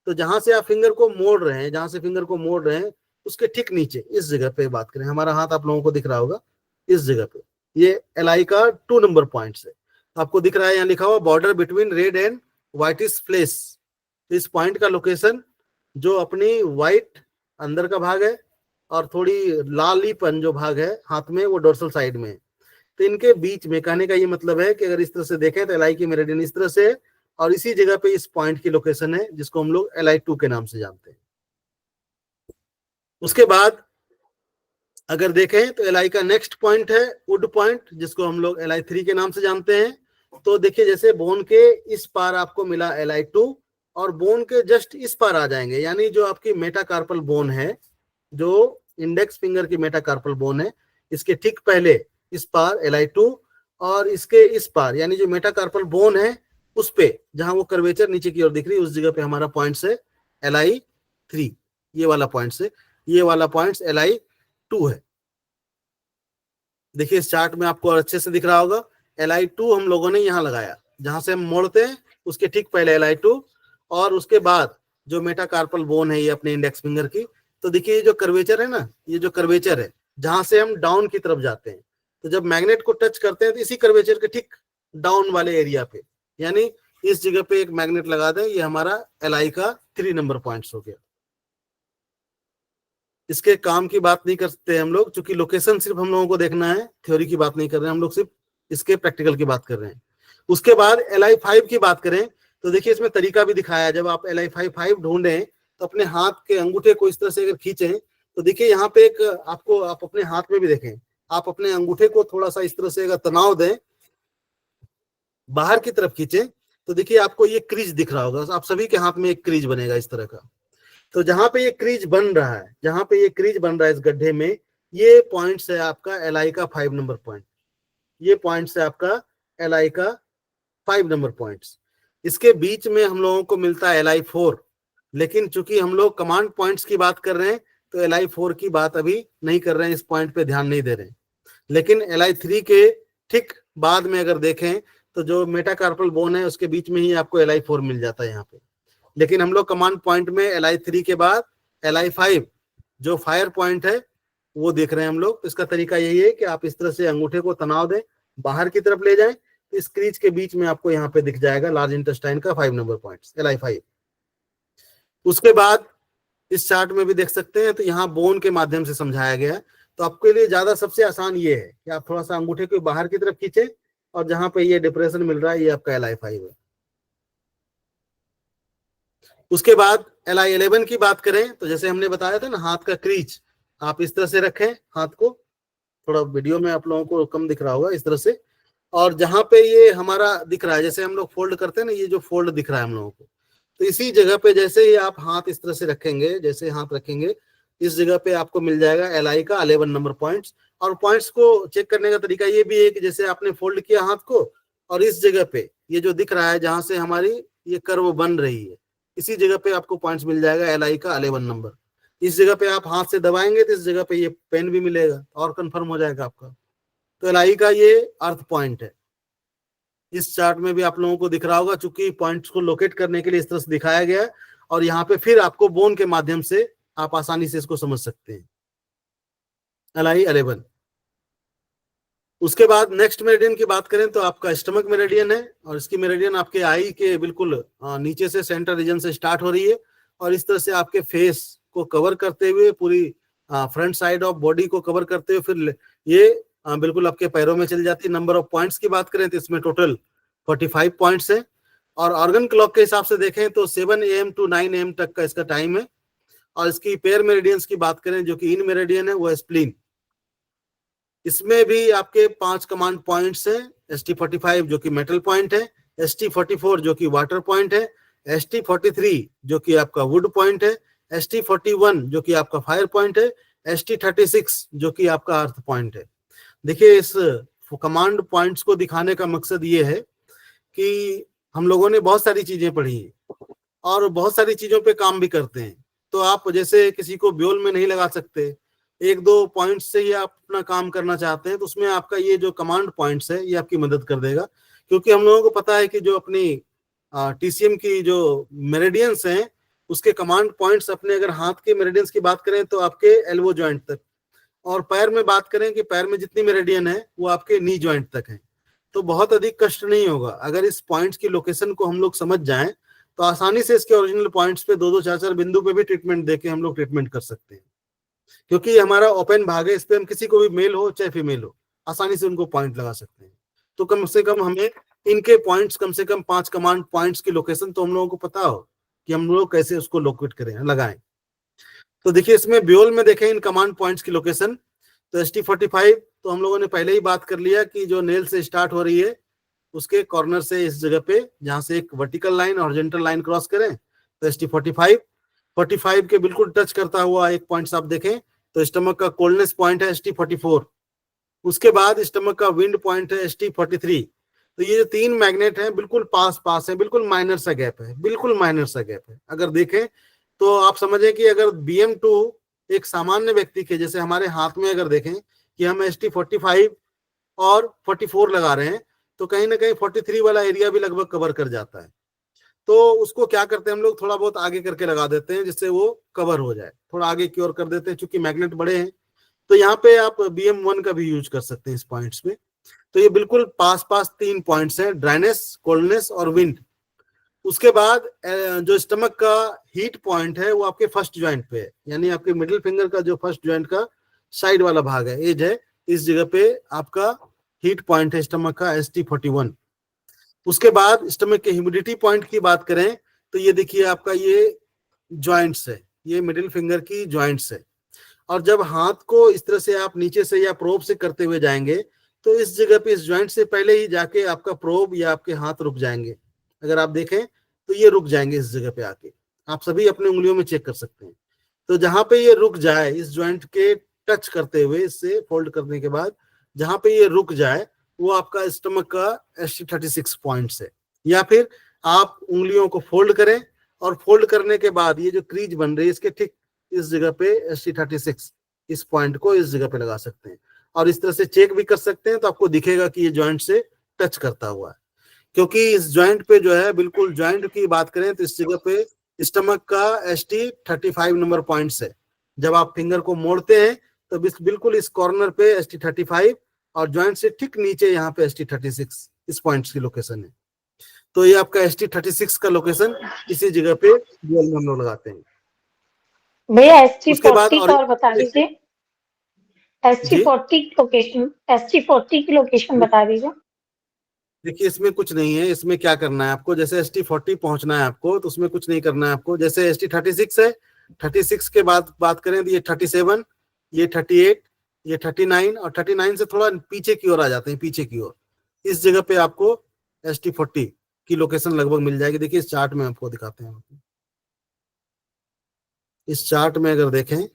तो जहां से आप फिंगर को मोड़ रहे हैं, जहां से फिंगर को मोड़ रहे हैं उसके ठीक नीचे इस जगह पे बात करें, हमारा हाथ आप लोगों को दिख रहा होगा इस जगह पे, ये LI का 2 नंबर पॉइंट्स है। आपको दिख रहा है यहाँ लिखा हुआ border between red and whitish flesh. इस पॉइंट का लोकेशन जो अपनी व्हाइट अंदर का भाग है और थोड़ी लालीपन जो भाग है हाथ में वो डोर्सल साइड में है। तो इनके बीच में कहने का ये मतलब है कि अगर इस तरह से देखें तो LI की मेरिडियन इस तरह से है और इसी जगह पे इस पॉइंट की लोकेशन है जिसको हम लोग LI2 के नाम से जानते हैं। उसके बाद अगर देखें तो LI का नेक्स्ट पॉइंट है वुड पॉइंट जिसको हम लोग LI3 के नाम से जानते हैं। तो देखिए जैसे बोन के इस पार आपको मिला LI2 और बोन के जस्ट इस पार आ जाएंगे, यानी जो आपकी मेटाकार्पल बोन है, जो इंडेक्स फिंगर की मेटाकार्पल बोन है, इसके ठीक पहले इस पार LI2 और इसके इस पार यानी जो मेटाकार्पल बोन है उस पे जहां वो कर्वेचर नीचे की ओर दिख रही है उस जगह पे हमारा पॉइंट है LI3। ये वाला पॉइंट से ये वाला पॉइंट LI2 है। देखिए इस चार्ट में आपको और अच्छे से दिख रहा होगा। LI2 हम लोगों ने यहाँ लगाया, जहां से हम मोड़ते हैं उसके ठीक पहले LI2 और उसके बाद जो मेटाकार्पल बोन है ये अपने इंडेक्स फिंगर की। तो देखिए ये जो कर्वेचर है ना, ये जो कर्वेचर है जहां से हम डाउन की तरफ जाते हैं, तो जब मैग्नेट को टच करते हैं तो इसी कर्वेचर के ठीक डाउन वाले एरिया पे यानी इस जगह पे एक मैग्नेट लगा दें, ये हमारा LI का 3 नंबर पॉइंट्स हो गया। इसके काम की बात नहीं करते हम लोग, क्योंकि लोकेशन सिर्फ हम लोगों को देखना है, थ्योरी की बात नहीं कर रहे हैं हम लोग, सिर्फ इसके प्रैक्टिकल की बात कर रहे हैं। उसके बाद LI5 की बात करें तो देखिए इसमें तरीका भी दिखाया। जब आप LI5 ढूंढें तो अपने हाथ के अंगूठे को इस तरह से अगर खींचें तो देखिए यहाँ पे एक आपको, आप अपने हाथ में भी देखें, आप अपने अंगूठे को थोड़ा सा इस तरह से अगर तनाव दें, बाहर की तरफ खींचें तो देखिए आपको ये क्रीज दिख रहा होगा। आप सभी के हाथ में एक क्रीज बनेगा इस तरह का। तो जहां पे ये क्रीज बन रहा है, जहां पे ये क्रीज बन रहा है इस गड्ढे में, ये पॉइंट्स है आपका LI का 5 नंबर पॉइंट। ये पॉइंट्स है आपका LI का 5 नंबर पॉइंट्स। इसके बीच में हम लोगों को मिलता है LI4, लेकिन चूंकि हम लोग कमांड पॉइंट्स की बात कर रहे हैं तो LI4 की बात अभी नहीं कर रहे हैं, इस पॉइंट पे ध्यान नहीं दे रहे हैं। लेकिन LI3 के ठीक बाद में अगर देखें तो जो मेटाकार्पल बोन है उसके बीच में ही आपको LI4 मिल जाता है यहाँ पे। लेकिन हम लोग कमांड पॉइंट में LI3 के बाद LI5 जो फायर पॉइंट है वो देख रहे हैं हम लोग। तो इसका तरीका यही है कि आप इस तरह से अंगूठे को तनाव दें, बाहर की तरफ ले जाएं, तो इस क्रीज के बीच में आपको यहाँ पे दिख जाएगा लार्ज इंटेस्टाइन का 5 नंबर पॉइंट LI5। उसके बाद इस चार्ट में भी देख सकते हैं, तो यहाँ बोन के माध्यम से समझाया गया है। तो आपके लिए ज्यादा सबसे आसान ये है कि आप थोड़ा सा अंगूठे को बाहर की तरफ खींचे और जहां पे ये डिप्रेशन मिल रहा है ये आपका LI5 है। उसके बाद LI11 की बात करें तो जैसे हमने बताया था ना, हाथ का क्रीज आप इस तरह से रखें, हाथ को थोड़ा वीडियो में आप लोगों को कम दिख रहा होगा इस तरह से, और जहां पे ये हमारा दिख रहा है, जैसे हम लोग फोल्ड करते हैं ना, ये जो फोल्ड दिख रहा है हम लोगों को, तो इसी जगह पे जैसे ही आप हाथ इस तरह से रखेंगे, जैसे हाथ रखेंगे इस जगह पे आपको मिल जाएगा LI का 11 नंबर पॉइंट्स। और पॉइंट्स को चेक करने का तरीका ये भी है कि जैसे आपने फोल्ड किया हाथ को और इस जगह पे ये जो दिख रहा है जहां से हमारी ये कर्व बन रही है, इसी जगह पे आपको पॉइंट्स मिल जाएगा LI का 11 नंबर। इस जगह पे आप हाथ से दबाएंगे तो इस जगह पे ये पेन भी मिलेगा और कंफर्म हो जाएगा आपका। तो LI का ये अर्थ पॉइंट है। इस चार्ट में भी आप लोगों को दिख रहा होगा, चूंकि पॉइंट्स को लोकेट करने के लिए इस तरह से दिखाया गया है और यहाँ पे फिर आपको बोन के माध्यम से आप आसानी से इसको समझ सकते हैं, LI11। उसके बाद नेक्स्ट मेरिडियन की बात करें तो आपका स्टमक मेरिडियन है, और इसकी मेरिडियन आपके आई के बिल्कुल नीचे से सेंटर रीजन से स्टार्ट हो रही है और इस तरह से आपके फेस को कवर करते हुए पूरी फ्रंट साइड ऑफ बॉडी को कवर करते हुए फिर ये बिल्कुल आपके पैरों में चली जाती है। नंबर ऑफ पॉइंट्स की बात करें तो इसमें टोटल 45 पॉइंट्स है, और ऑर्गन क्लॉक के हिसाब से देखें तो 7 AM to 9 AM तक का इसका टाइम है। और इसकी पेयर मेरिडियंस की बात करें जो कि इन मेरिडियन है वो है स्प्लीन। इसमें भी आपके 5 कमांड पॉइंट्स हैं, ST45 जो कि मेटल पॉइंट है, ST44 जो कि वाटर पॉइंट है, ST43 जो कि आपका वुड पॉइंट है, ST41 जो कि आपका फायर पॉइंट है, ST36 जो कि आपका अर्थ पॉइंट है। देखिए इस कमांड पॉइंट्स को दिखाने का मकसद ये है कि हम लोगों ने बहुत सारी चीजें पढ़ी है और बहुत सारी चीजों पे काम भी करते हैं। तो आप जैसे किसी को ब्योल में नहीं लगा सकते, 1-2 पॉइंट्स से ही आप अपना काम करना चाहते हैं, तो उसमें आपका ये जो कमांड पॉइंट्स है ये आपकी मदद कर देगा। क्योंकि हम लोगों को पता है कि जो अपनी TCM की जो मेरिडियंस हैं उसके कमांड पॉइंट्स अपने अगर हाथ के मेरिडियंस की बात करें तो आपके एल्बो जॉइंट तक, और पैर में बात करें कि पैर में जितनी मेरिडियन है वो आपके नी जॉइंट तक है। तो बहुत अधिक कष्ट नहीं होगा अगर इस पॉइंट्स की लोकेशन को हम लोग समझ जाएं, तो आसानी से इसके ओरिजिनल पॉइंट्स पे 2-2, 4-4 बिंदु पे भी ट्रीटमेंट देके हम लोग ट्रीटमेंट कर सकते हैं। क्योंकि ये हमारा ओपन भाग है, इस पे हम किसी को भी मेल हो चाहे फीमेल हो आसानी से उनको पॉइंट लगा सकते हैं। तो कम से कम हमें इनके पॉइंट्स, कम से कम 5 कमांड पॉइंट्स की लोकेशन तो हम लोगों को पता हो कि हम लोग कैसे उसको लोकेट करें, लगाएं। तो देखिए इसमें ब्योल में देखें इन कमांड पॉइंट्स की लोकेशन। तो ST45 तो हम लोगों ने पहले ही बात कर लिया कि जो नेल से स्टार्ट हो रही है उसके कॉर्नर से इस जगह पे जहां से एक vertical line horizontal line cross करें तो ST45 के बिल्कुल टच करता हुआ एक पॉइंट आप देखें तो स्टमक का कोल्डनेस पॉइंट है ST44। उसके बाद स्टमक का विंड पॉइंट है ST43। तो ये जो 3 मैग्नेट हैं बिल्कुल पास पास है, बिल्कुल माइनर सा गैप है, बिल्कुल माइनर सा गैप है। अगर देखें तो आप समझें कि अगर BM2 एक सामान्य व्यक्ति के जैसे हमारे हाथ में अगर देखें कि हम ST45 और 44 लगा रहे हैं तो कहीं ना कहीं 43 वाला एरिया भी लगभग कवर कर जाता है। तो उसको क्या करते हैं हम लोग, थोड़ा बहुत आगे करके लगा देते हैं जिससे वो कवर हो जाए, थोड़ा आगे की ओर कर देते हैं चूंकि मैग्नेट बड़े हैं। तो यहाँ पे आप BM1 का भी यूज कर सकते हैं इस पॉइंट्स में। तो ये बिल्कुल पास पास 3 पॉइंट्स हैं, ड्राइनेस, कोल्डनेस और विंड। उसके बाद जो स्टमक का हीट पॉइंट है वो आपके फर्स्ट ज्वाइंट पे है, यानी आपके मिडिल फिंगर का जो फर्स्ट ज्वाइंट का साइड वाला भाग है, एज है, इस जगह पे आपका हीट पॉइंट है स्टमक का ST41। उसके बाद स्टमक के ह्यूमिडिटी पॉइंट की बात करें तो ये देखिए आपका ये जॉइंट्स है, ये मिडिल फिंगर की जॉइंट्स है। और जब हाथ को इस तरह से आप नीचे से या प्रोब से करते हुए जाएंगे तो इस जगह पे इस जॉइंट से पहले ही जाके आपका प्रोब या आपके हाथ रुक जाएंगे। अगर आप देखें तो ये रुक जाएंगे इस जगह पे आके, आप सभी अपने उंगलियों में चेक कर सकते हैं। तो जहां पे ये रुक जाए इस जॉइंट के टच करते हुए, इससे फोल्ड करने के बाद जहां पे ये रुक जाए वो आपका स्टमक का ST36 पॉइंट्स है। या फिर आप उंगलियों को फोल्ड करें और फोल्ड करने के बाद ये जो क्रीज बन रही है इसके ठीक इस जगह पे ST36 इस पॉइंट को इस जगह पे लगा सकते हैं और इस तरह से चेक भी कर सकते हैं। तो आपको दिखेगा कि ये जॉइंट से टच करता हुआ है, क्योंकि इस जॉइंट पे जो है बिल्कुल जॉइंट की बात करें तो इस जगह पे स्टमक का ST35 नंबर पॉइंट्स है। जब आप फिंगर को मोड़ते हैं तो बिल्कुल इस कॉर्नर पे ST35 और जॉइंट से ठीक नीचे यहाँ पे ST36 इस पॉइंट्स की लोकेशन है। तो ये आपका ST36 का लोकेशन इसी जगह पे ड्यूल में हम लोग लगाते हैं। भैया उसके बाद ST40 का और बता दीजिए, ST40 की लोकेशन बता दीजिए। देखिए इसमें कुछ नहीं है, इसमें क्या करना है आपको, जैसे ST40 पहुंचना है आपको तो उसमें कुछ नहीं करना है आपको। जैसे ST36 है, 36 के बाद बात करें तो ये 37, ये 38, ये 39 और 39 से थोड़ा पीछे की ओर आ जाते हैं, पीछे की ओर इस जगह पे आपको ST40 की लोकेशन लगभग मिल जाएगी। देखिए इस चार्ट में आपको दिखाते हैं। इस चार्ट में अगर देखें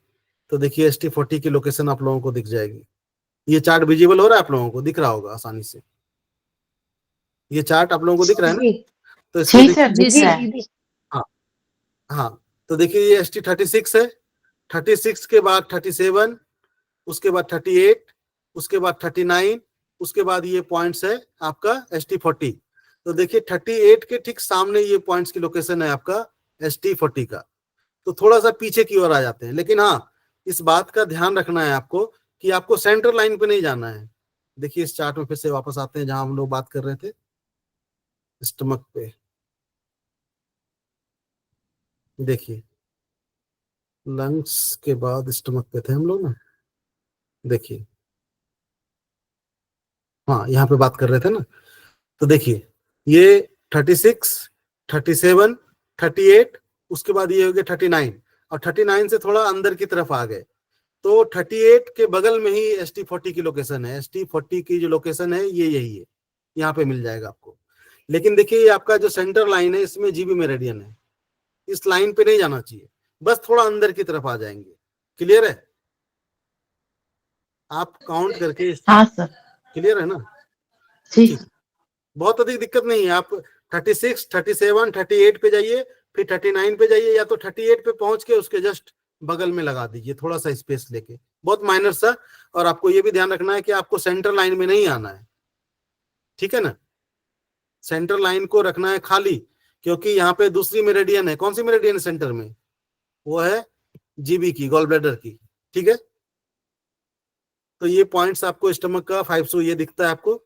तो देखिए ST40 की लोकेशन आप लोगों को दिख जाएगी। ये चार्ट विजिबल हो रहा है, आप लोगों को दिख रहा होगा आसानी से। ये चार्ट आप लोगों को दिख रहा है ना? तो इसमें हाँ हाँ, तो देखिए ये ST36 है, 36 के बाद 37, उसके बाद 38, उसके बाद 39, उसके बाद ये पॉइंट्स है आपका ST40। तो देखिए 38 के ठीक सामने ये पॉइंट्स की लोकेशन है आपका ST40 का। तो थोड़ा सा पीछे की ओर आ जाते हैं, लेकिन हाँ इस बात का ध्यान रखना है आपको कि आपको सेंटर लाइन पे नहीं जाना है। देखिए इस चार्ट में फिर से वापस आते हैं जहां हम लोग बात कर रहे थे, स्टमक पे। देखिए लंग्स के बाद स्टमक पे थे हम लोग ना, देखिए हाँ यहाँ पे बात कर रहे थे ना। तो देखिए ये 36, 37, 38, उसके बाद ये हो गया 39 और 39 से थोड़ा अंदर की तरफ आ गए तो 38 के बगल में ही ST40 की लोकेशन है। ST40 की जो लोकेशन है ये यही है, यहाँ पे मिल जाएगा आपको। लेकिन देखिए ये आपका जो सेंटर लाइन है इसमें GB मेरिडियन है, इस लाइन पे नहीं जाना चाहिए, बस थोड़ा अंदर की तरफ आ जाएंगे। क्लियर है? आप काउंट करके हाँ सर, क्लियर है ना? ठीक। बहुत अधिक दिक्कत नहीं है। आप 36, 37, 38 पे जाइए, फिर 39 पे जाइए, या तो 38 पे पहुंच के उसके जस्ट बगल में लगा दीजिए थोड़ा सा स्पेस लेके, बहुत माइनर सा। और आपको ये भी ध्यान रखना है कि आपको सेंटर लाइन में नहीं आना है, ठीक है ना? सेंटर लाइन को रखना है खाली, क्योंकि यहाँ पे दूसरी मेरिडियन है। कौन सी मेरिडियन सेंटर में? वो है GB की, गॉल ब्लैडर की, ठीक है? तो ये पॉइंट्स आपको स्टमक का 5 ये दिखता है आपको।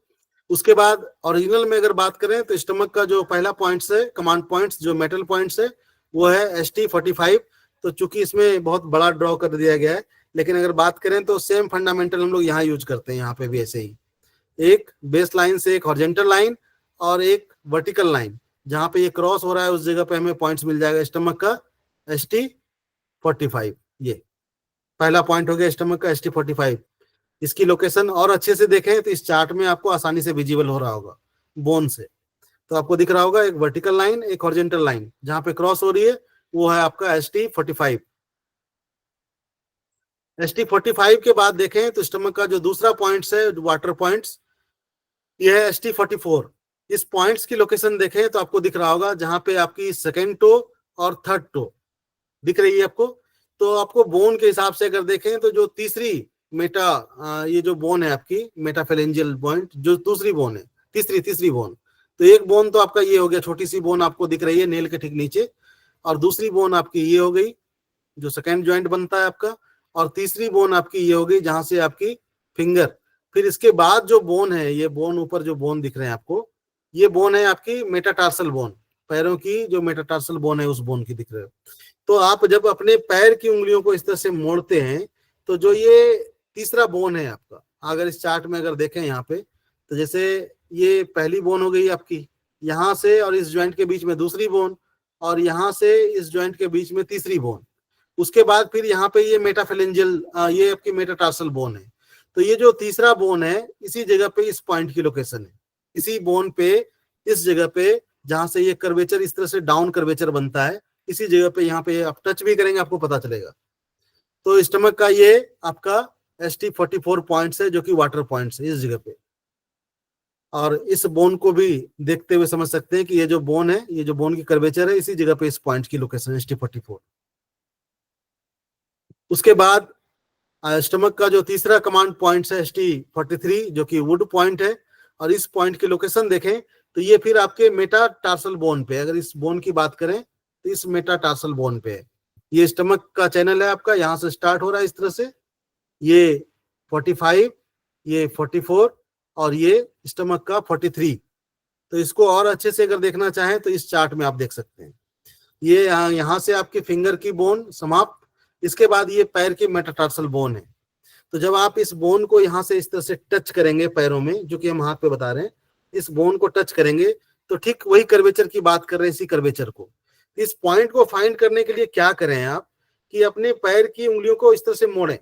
उसके बाद ओरिजिनल में अगर बात करें तो स्टमक का जो पहला पॉइंट्स है, कमांड पॉइंट्स जो मेटल पॉइंट्स है, वो है ST45। तो चूंकि इसमें बहुत बड़ा ड्रॉ कर दिया गया है लेकिन अगर बात करें तो सेम फंडामेंटल हम लोग यहाँ यूज करते हैं, यहाँ पे भी ऐसे ही, एक बेस लाइन से एक हॉरिजॉन्टल लाइन और एक वर्टिकल लाइन, जहां पे ये क्रॉस हो रहा है उस जगह पे हमें पॉइंट्स मिल जाएगा स्टमक का ST45। ये पहला पॉइंट हो गया स्टमक का ST45। इसकी लोकेशन और अच्छे से देखें तो इस चार्ट में आपको आसानी से विजिबल हो रहा होगा बोन से, तो आपको दिख रहा होगा एक वर्टिकल लाइन एक हॉरिजॉन्टल लाइन, जहां पे क्रॉस हो रही है वो है आपका ST45। ST45 के बाद देखें तो स्टमक का जो दूसरा पॉइंट्स है वाटर पॉइंट्स, ये है ST44। इस पॉइंट्स की लोकेशन देखें तो आपको दिख रहा होगा जहां पे आपकी सेकेंड टो और थर्ड टो दिख रही है आपको। तो आपको बोन के हिसाब से अगर देखें तो जो तीसरी ये जो बोन है आपकी मेटाफेलेंजियल पॉइंट, जो दूसरी बोन है, तीसरी बोन, तो एक बोन तो आपका ये हो गया, छोटी सी बोन आपको दिख रही है नेल के ठीक नीचे, और दूसरी बोन आपकी ये हो गई जो सेकेंड ज्वाइंट बनता है आपका, और तीसरी बोन आपकी ये हो गई जहां से आपकी फिंगर। फिर इसके बाद जो बोन है, ये बोन ऊपर जो बोन दिख रहे हैं आपको, ये बोन है आपकी मेटाटार्सल बोन, पैरों की जो मेटाटार्सल बोन है उस बोन की दिख रहे हो। तो आप जब अपने पैर की उंगलियों को इस तरह से मोड़ते हैं तो जो ये तीसरा बोन है आपका, अगर इस चार्ट में अगर देखें यहाँ पे, तो जैसे ये पहली बोन हो गई आपकी, यहाँ से और इस ज्वाइंट के बीच में दूसरी बोन, और यहाँ से इस ज्वाइंट के बीच में तीसरी बोन, उसके बाद फिर यहाँ पे ये मेटाफेलेंजियल ये आपकी मेटाटार्सल बोन है। तो ये जो तीसरा बोन है इसी जगह पे इस पॉइंट की लोकेशन है, इसी बोन पे इस जगह पे जहां से ये कर्वेचर इस तरह से डाउन कर्वेचर बनता है, इसी जगह पे यहाँ पे आप टच भी करेंगे आपको पता चलेगा। तो स्टमक का ये आपका ST44 पॉइंट्स है जो कि वाटर पॉइंट्स है इस जगह पे, और इस बोन को भी देखते हुए समझ सकते हैं कि ये जो बोन है, ये जो बोन की कर्वेचर है, इसी जगह पे इस पॉइंट की लोकेशन है ST44। उसके बाद स्टमक का जो तीसरा कमांड पॉइंट है ST43 जो कि वुड पॉइंट है, और इस पॉइंट की लोकेशन देखें तो ये फिर आपके मेटाटार्सल बोन पे, अगर इस बोन की बात करें तो इस मेटाटार्सल बोन पे है। ये स्टमक का चैनल है आपका, यहां से स्टार्ट हो रहा है इस तरह से, ये 45, ये 44 और ये स्टमक का 43। तो इसको और अच्छे से अगर देखना चाहें तो इस चार्ट में आप देख सकते हैं, ये यहाँ से आपकी फिंगर की बोन समाप्त, इसके बाद ये पैर की मेटाटार्सल बोन है। तो जब आप इस बोन को यहाँ से इस तरह से टच करेंगे पैरों में, जो कि हम हाथ पे बता रहे हैं, इस बोन को टच करेंगे तो ठीक वही कर्वेचर की बात कर रहे हैं, इसी कर्वेचर को। इस पॉइंट को फाइंड करने के लिए क्या करें आप कि अपने पैर की उंगलियों को इस तरह से मोड़ें।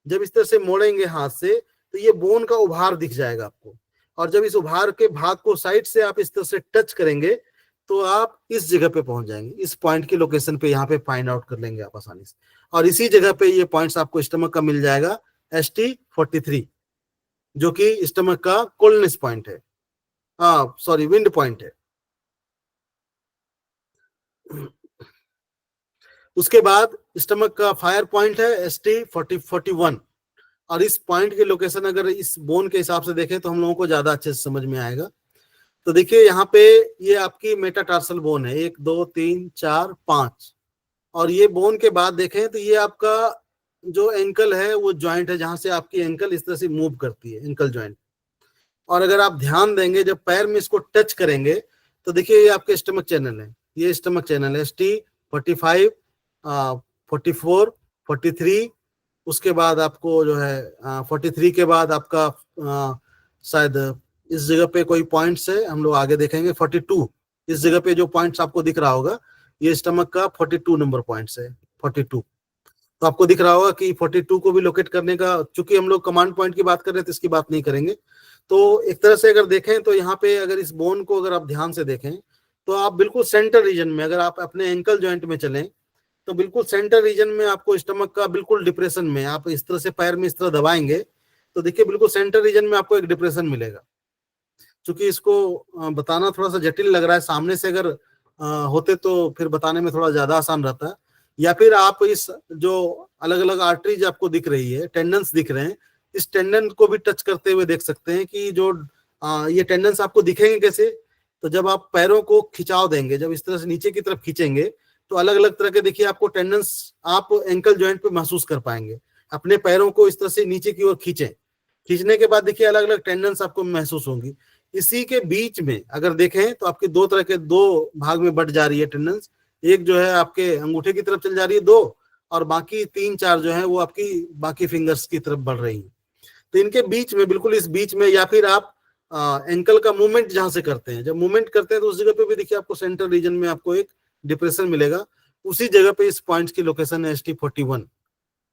जब इस तरह से मोड़ेंगे हाथ से तो ये बोन का उभार दिख जाएगा आपको, और जब इस उभार के भाग को साइड से आप इस तरह से टच करेंगे तो आप इस जगह पे पहुंच जाएंगे, इस पॉइंट की लोकेशन पे यहाँ पे फाइंड आउट कर लेंगे आप आसानी से। और इसी जगह पे ये पॉइंट्स आपको स्टमक का मिल जाएगा ST43 जो कि स्टमक का कोल्डनेस पॉइंट है, सॉरी विंड पॉइंट है। उसके बाद स्टमक का फायर पॉइंट है ST41, और इस पॉइंट की लोकेशन अगर इस बोन के हिसाब से देखें तो हम लोगों को ज्यादा अच्छे से समझ में आएगा। तो देखिए यहाँ पे ये आपकी मेटाटार्सल बोन है, 1 2 3 4 5, और ये बोन के बाद देखें तो ये आपका जो एंकल है वो ज्वाइंट है, जहां से आपकी एंकल इस तरह से मूव करती है, एंकल ज्वाइंट। और अगर आप ध्यान देंगे जब पैर में इसको टच करेंगे तो देखिए ये आपके स्टमक चैनल है, ये स्टमक चैनल है ST45 44 43, उसके बाद आपको जो है 43 के बाद आपका शायद इस जगह पे कोई पॉइंट्स है, हम लोग आगे देखेंगे 42, इस जगह पे जो पॉइंट्स आपको दिख रहा होगा ये स्टमक का 42 नंबर पॉइंट्स है 42। तो आपको दिख रहा होगा कि 42 को भी लोकेट करने का, चूंकि हम लोग कमांड पॉइंट की बात कर रहे हैं तो इसकी बात नहीं करेंगे। तो एक तरह से अगर देखें तो यहाँ पे अगर इस बोन को अगर आप ध्यान से देखें तो आप बिल्कुल सेंटर रीजन में, अगर आप अपने एंकल ज्वाइंट में चलें तो बिल्कुल सेंटर रीजन में आपको स्टमक का बिल्कुल डिप्रेशन में, आप इस तरह से पैर में इस तरह दबाएंगे तो देखिए बिल्कुल सेंटर रीजन में आपको एक डिप्रेशन मिलेगा। चूंकि इसको बताना थोड़ा सा जटिल लग रहा है, सामने से अगर होते तो फिर बताने में थोड़ा ज्यादा आसान रहता है, या फिर आप इस जो अलग अलग आर्टरीज आपको दिख रही है, टेंडन्स दिख रहे हैं, इस टेंडन को भी टच करते हुए देख सकते हैं कि जो ये टेंडन्स आपको दिखेंगे कैसे, तो जब आप पैरों को खिंचाव देंगे, जब इस तरह से नीचे की तरफ खींचेंगे तो अलग अलग तरह के देखिए आपको टेंडन्स आप एंकल जॉइंट पे महसूस कर पाएंगे। अपने पैरों को इस तरह से नीचे की ओर खींचें, खींचने के बाद देखिए अलग अलग टेंडन्स आपको महसूस होंगी। इसी के बीच में अगर देखें तो आपके दो तरह के, दो भाग में बट जा रही है टेंडन्स, एक जो है आपके अंगूठे की तरफ चल जा रही है 2, और बाकी 3-4 जो है वो आपकी बाकी फिंगर्स की तरफ बढ़ रही है। तो इनके बीच में, बिल्कुल इस बीच में, या फिर आप एंकल का मूवमेंट जहां से करते हैं, जब मूवमेंट करते हैं तो उस जगह पे भी देखिए आपको सेंटर रीजन में आपको एक डिप्रेशन मिलेगा। उसी जगह पे इस पॉइंट्स की लोकेशन है ST41।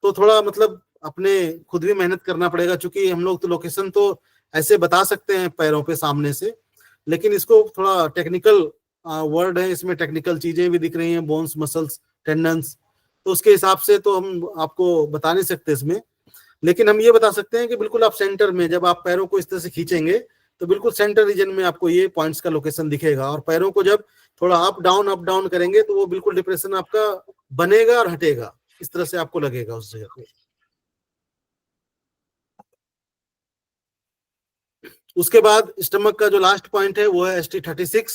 तो थोड़ा मतलब अपने खुद भी मेहनत करना पड़ेगा, क्योंकि हम लोग तो लोकेशन तो ऐसे बता सकते हैं पैरों पे सामने से, लेकिन इसको थोड़ा टेक्निकल वर्ड है, इसमें टेक्निकल चीजें भी दिख रही हैं, बोन्स, मसल्स, टेंडन्स, तो उसके हिसाब से तो हम आपको बता नहीं सकते इसमें। लेकिन हम ये बता सकते हैं कि बिल्कुल आप सेंटर में, जब आप पैरों को इस तरह से खींचेंगे तो बिल्कुल सेंटर रीजन में आपको ये पॉइंट्स का लोकेशन दिखेगा, और पैरों को जब थोड़ा अप डाउन करेंगे तो वो बिल्कुल डिप्रेशन आपका बनेगा और हटेगा, इस तरह से आपको लगेगा उस जगह पे। उसके बाद स्टमक का जो लास्ट पॉइंट है वो है ST36,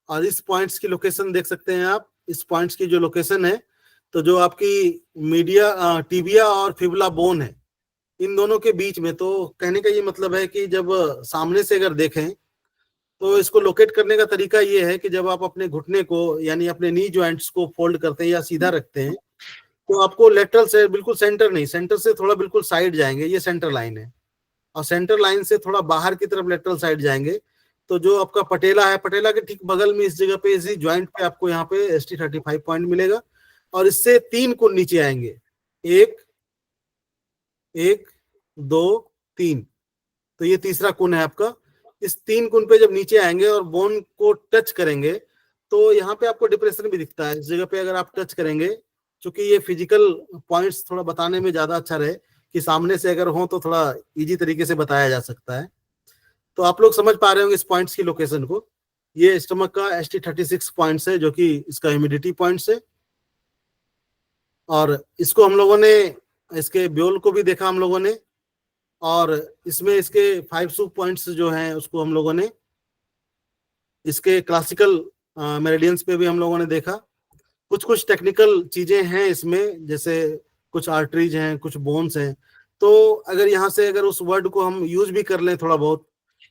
और इस पॉइंट्स की लोकेशन देख सकते हैं आप। इस पॉइंट्स की जो लोकेशन है, तो जो आपकी मीडिया टिबिया और फिबुला बोन है, इन दोनों के बीच में, तो कहने का ये मतलब है कि जब सामने से अगर देखें तो इसको लोकेट करने का तरीका ये है कि जब आप अपने घुटने को यानी अपने नी जॉइंट्स को फोल्ड करते हैं या सीधा रखते हैं, तो आपको लेटरल से, बिल्कुल सेंटर नहीं, सेंटर से थोड़ा बिल्कुल साइड जाएंगे, ये सेंटर लाइन है, और सेंटर लाइन से थोड़ा बाहर की तरफ लेटरल साइड जाएंगे, तो जो आपका पटेला है, पटेला के ठीक बगल में इस जगह पे, इसी ज्वाइंट पे आपको यहाँ पे ST35 पॉइंट मिलेगा, और इससे 3 कुन नीचे आएंगे, 1 1 2 3, तो ये तीसरा कुन है आपका। इस 3 कुन पे जब नीचे आएंगे और बोन को टच करेंगे, तो यहाँ पे आपको डिप्रेशन भी दिखता है। इस जगह पे अगर आप टच करेंगे, क्योंकि ये फिजिकल पॉइंट्स थोड़ा बताने में ज्यादा अच्छा रहे कि सामने से अगर हो तो थोड़ा इजी तरीके से बताया जा सकता है। तो आप लोग समझ पा रहे होंगे इस पॉइंट्स की लोकेशन को। ये स्टमक का ST36 पॉइंट्स है, जो कि इसका ह्यूमिडिटी पॉइंट्स है, और इसको हम लोगों ने, इसके ब्योल को भी देखा हम लोगों ने, और इसमें इसके 5 सूप पॉइंट्स जो हैं उसको हम लोगों ने इसके क्लासिकल मेरिडियंस पे भी हम लोगों ने देखा। कुछ टेक्निकल चीजें हैं इसमें, जैसे कुछ आर्टरीज हैं, कुछ बोन्स हैं, तो अगर यहाँ से अगर उस वर्ड को हम यूज भी कर लें थोड़ा बहुत,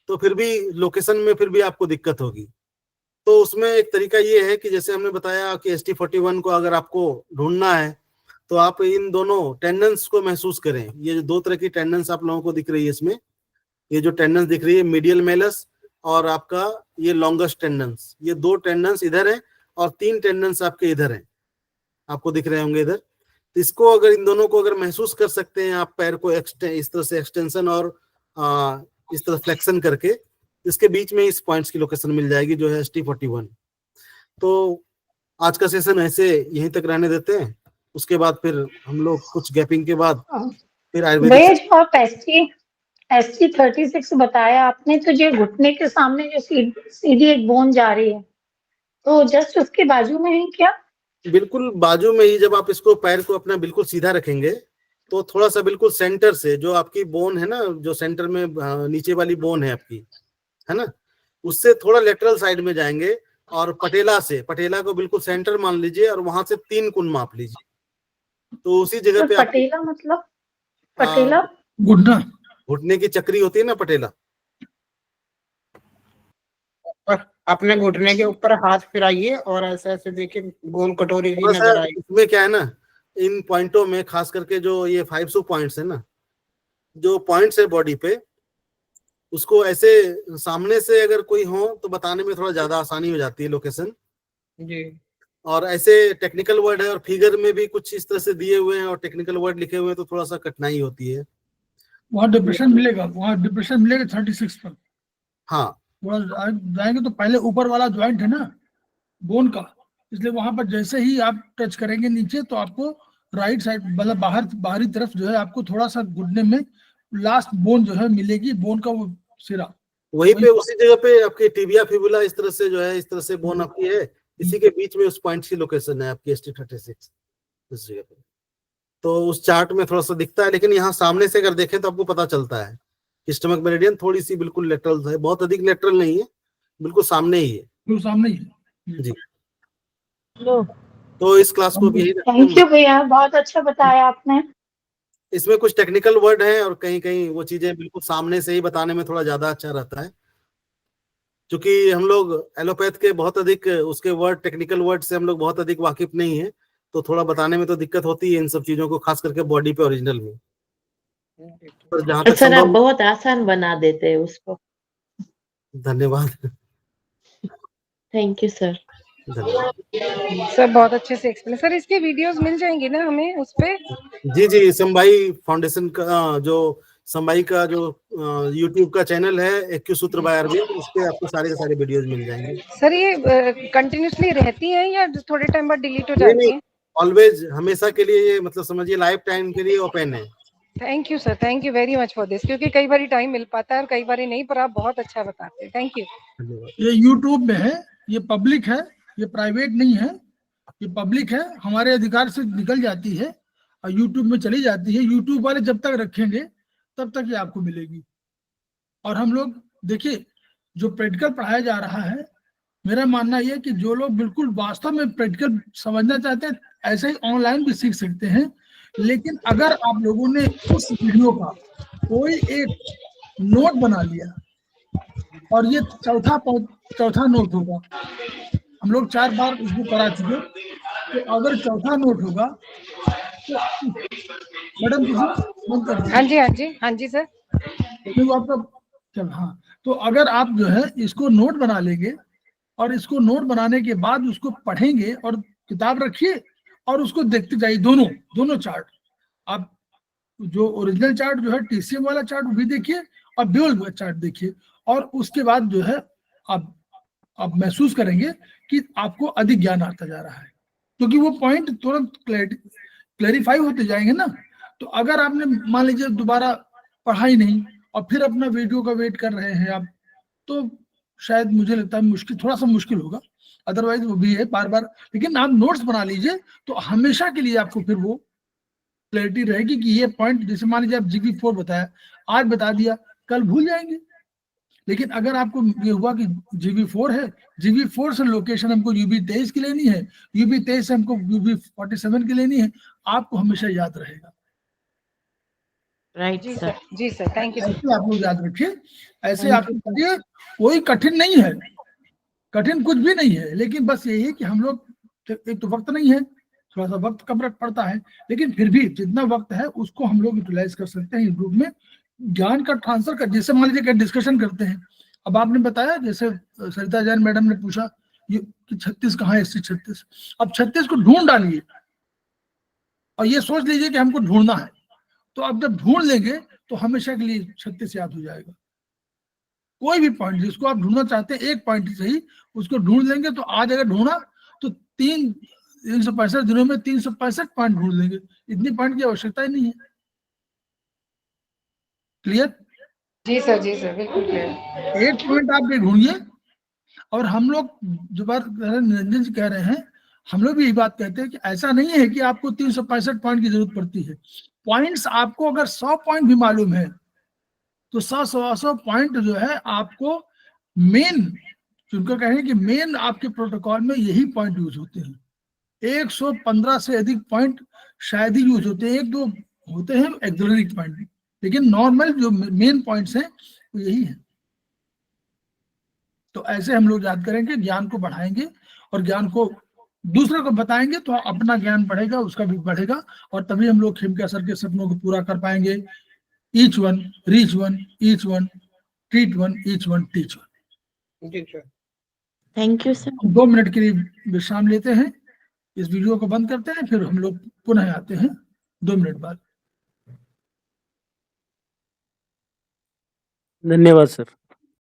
तो फिर भी लोकेशन में फिर भी आपको दिक्कत होगी। तो उसमें एक तरीका ये है कि जैसे हमने बताया कि ST41 को अगर आपको ढूंढना है, तो आप इन दोनों टेंडेंस को महसूस करें। ये जो 2 तरह की टेंडेंस आप लोगों को दिख रही है इसमें, ये जो टेंडेंस दिख रही है मीडियल मेलस और आपका ये लॉन्गेस्ट टेंडेंस, ये 2 टेंडेंस इधर है और 3 टेंडेंस आपके इधर हैं, आपको दिख रहे होंगे इधर। तो इसको अगर, इन दोनों को अगर महसूस कर सकते हैं आप, पैर को इस तरह से एक्सटेंशन और इस तरह फ्लेक्शन करके, इसके बीच में इस पॉइंट्स की लोकेशन मिल जाएगी जो है ST41। तो आज का सेशन ऐसे यहीं तक रहने देते हैं, उसके बाद फिर हम लोग कुछ गैपिंग के बाद फिर भैया जो आप ST36 बताया आपने, तो जो घुटने के सामने जो सीधी एक बोन जा रही है, तो जस्ट उसके बाजू में है क्या? बिल्कुल बाजू में ही। जब आप इसको, पैर को अपना बिल्कुल सीधा रखेंगे, तो थोड़ा सा बिल्कुल सेंटर से जो आपकी बोन है ना, जो सेंटर में नीचे वाली बोन है आपकी, है ना, उससे थोड़ा लेटरल साइड में जाएंगे, और पटेला को बिल्कुल सेंटर मान लीजिए, और वहां से 3 कुन माप लीजिए। तो उसी जगह पे पटेला मतलब पटेला घुटना, घुटने की चक्री होती है ना, पटेला। और अपने घुटने के ऊपर हाथ फिराइए और ऐसे ऐसे देखिए, गोल कटोरी की नजर आएगी। इसमें क्या है ना, इन पॉइंटों में खास करके जो ये 5 सूप पॉइंट्स है ना, जो पॉइंट्स है बॉडी पे, उसको ऐसे सामने से अगर कोई हो तो बताने में थोड़ा ज्यादा आसानी हो जाती है लोकेशन जी। और ऐसे टेक्निकल वर्ड है और फिगर में भी कुछ इस तरह से दिए हुए हैं और टेक्निकल वर्ड लिखे हुए हैं, तो थोड़ा सा कठिनाई होती है। वहाँ डिप्रेशन मिलेगा, वहाँ डिप्रेशन मिलेगा 36 पर। हाँ, थोड़ा जाएंगे तो पहले ऊपर वाला ज्वाइंट है ना बोन का, इसलिए वहां पर जैसे ही आप टच करेंगे नीचे, तो आपको राइट साइड मतलब बाहरी तरफ जो है आपको थोड़ा सा घुटने में लास्ट बोन जो है मिलेगी, बोन का वो सिरा वहीं पे उसी जगह पे आपकी टिबिया फिबुला इस तरह से जो है, इस तरह से बोन आपकी है, इसी के बीच में उस पॉइंट की लोकेशन है आपकी ST36 इस जगह पे। तो उस चार्ट में थोड़ा सा दिखता है, लेकिन यहाँ सामने से अगर देखें तो आपको पता चलता है कि स्टमक मेरिडियन थोड़ी सी बिल्कुल लेटरल है, बहुत अधिक लेटरल नहीं है, बिल्कुल सामने ही है। तो सामने ही है जी। तो इस क्लास को भी यही रखते थैंक हैं। यू भैया, बहुत अच्छा बताया आपने। इसमें कुछ टेक्निकल वर्ड हैं और कहीं कहीं वो चीजें बिल्कुल सामने से ही बताने में थोड़ा ज्यादा अच्छा रहता है, क्योंकि हम लोग एलोपैथ के बहुत अधिक उसके वर्ड, टेक्निकल वर्ड से हम लोग बहुत अधिक वाकिफ नहीं है, तो थोड़ा बताने में तो दिक्कत होती है इन सब चीजों को, खास करके बॉडी पे ओरिजिनल में। पर जहाँ तक सर आप संभव, बहुत आसान बना देते हैं उसको। धन्यवाद। Thank you sir. धन्यवाद। सर बहुत अच्छे से एक्सप्लेन। सर इसके वीडियोस मिल जाएंगे ना हमें उस पे? जी जी, संभाई फाउंडेशन का जो संभाई का जो यूट्यूब का चैनल है 21 सूत्र बाय अरविंद, उस पे आपको सारे के सारे वीडियोस मिल जाएंगे। सर ये कंटिन्यूसली रहती हैं या थोड़े टाइम बाद डिलीट हो नहीं जाती नहीं, हैं? ऑलवेज, हमेशा के लिए, ये मतलब समझिए लाइफ टाइम के लिए ओपन है। Thank you sir, thank you very much for this, क्योंकि कई बार टाइम मिल पाता है और कई बार नहीं, पर आप बहुत अच्छा बताते हैं। Thank you. धन्यवाद। ये यूट्यूब में है, ये पब्लिक है, ये प्राइवेट नहीं है, ये पब्लिक है, हमारे अधिकार से निकल जाती है और यूट्यूब में चली जाती है। यूट्यूब वाले जब तक रखेंगे तब तक ये आपको मिलेगी। और हम लोग देखिए, जो प्रैक्टिकल पढ़ाया जा रहा है, मेरा मानना यह है कि जो लोग बिल्कुल वास्तव में प्रैक्टिकल समझना चाहते हैं, ऐसे ही ऑनलाइन भी सीख सकते हैं। लेकिन अगर आप लोगों ने उस वीडियो का कोई एक नोट बना लिया, और ये चौथा नोट होगा, हम लोग 4 बार इसको करा चुके, तो अगर चौथा नोट होगा तो मैडम बंद कर दीजिए। हाँ जी, हाँ जी, हाँ जी सर। तो आपका चल, हाँ, तो अगर आप जो है इसको नोट बना लेंगे और इसको नोट बनाने के बाद उसको पढ़ेंगे और किताब रखिए और उसको देखते जाइए, दोनों चार्ट। आप जो ओरिजिनल चार्ट जो है टीसीएम वाला चार्ट भी देखिए और ड्यूअल चार्ट देखिए, और उसके बाद जो है आप महसूस करेंगे कि आपको अधिक ज्ञान आता जा रहा है, क्योंकि वो पॉइंट तुरंत क्लैरिफाई होते जाएंगे ना। तो अगर आपने मान लीजिए दोबारा पढ़ा ही नहीं और फिर अपना वीडियो का वेट कर रहे हैं आप, तो शायद मुझे लगता है थोड़ा सा मुश्किल होगा। अदरवाइज वो भी है बार बार, लेकिन आप नोट्स बना लीजिए तो हमेशा के लिए आपको फिर वो क्लैरिटी रहेगी कि ये पॉइंट, जैसे मान लीजिए आप GB4 बताया, आज बता दिया, कल भूल जाएंगे। लेकिन अगर आपको ये हुआ कि GB4 है, GB4 से लोकेशन हमको UB23 की लेनी है, UB23 से हमको UB47 की लेनी है, आपको हमेशा याद रहेगा। राइट जी सर। सर, जी सर, थैंक यू सर। ऐसे आप लोग याद रखिए, ऐसे Thank आपको करिए, कोई कठिन नहीं है, कठिन कुछ भी नहीं है। लेकिन बस यही है कि हम लोग, एक तो वक्त नहीं है, थोड़ा सा वक्त कम पड़ता है, लेकिन फिर भी जितना वक्त है उसको हम लोग यूटिलाइज कर सकते हैं ग्रुप में ज्ञान का ट्रांसफर कर। जैसे मान लीजिए डिस्कशन करते हैं, अब आपने बताया, जैसे सरिता जैन मैडम ने पूछा ये कि 36 कहाँ है, SC 36, अब 36 को ढूंढ डालिए और ये सोच लीजिए कि हमको ढूंढना है, तो अब जब ढूंढ लेंगे तो हमेशा के लिए 36 याद हो जाएगा। कोई भी पॉइंट जिसको आप ढूंढना चाहते हैं, एक पॉइंट सही, उसको ढूंढ लेंगे तो आज अगर ढूंढा तो 365 दिनों में 365 पॉइंट ढूंढ लेंगे। इतनी पॉइंट की आवश्यकता ही नहीं है। क्लियर? जी सर, जी सर, बिल्कुल क्लियर। एक पॉइंट आप ये ढूंढिए। और हम लोग जो बात निरंजन जी कह रहे हैं, हम लोग भी यही बात कहते हैं कि ऐसा नहीं है कि आपको 365 पॉइंट की जरूरत पड़ती है। पॉइंट्स आपको अगर 100 पॉइंट भी मालूम है तो 100 पॉइंट जो है आपको मेन, जिनको कहें कि मेन आपके प्रोटोकॉल में यही पॉइंट यूज होते हैं। 115 से अधिक पॉइंट शायद ही यूज होते हैं, एक दो होते हैं एक्सिलरी पॉइंट, लेकिन नॉर्मल जो मेन पॉइंट्स हैं वो यही है। तो ऐसे हम लोग याद करेंगे, ज्ञान को बढ़ाएंगे और ज्ञान को दूसरे को बताएंगे तो अपना ज्ञान बढ़ेगा, उसका भी बढ़ेगा, और तभी हम लोग खेमका सर के सपनों को पूरा कर पाएंगे। Each one reach one, each one treat one, each one teach one. जी sir. Thank you sir. 2 minute के लिए विश्राम लेते हैं, इस वीडियो को बंद करते हैं, फिर हम लोग पुनः आते हैं 2 मिनट बाद। धन्यवाद सर।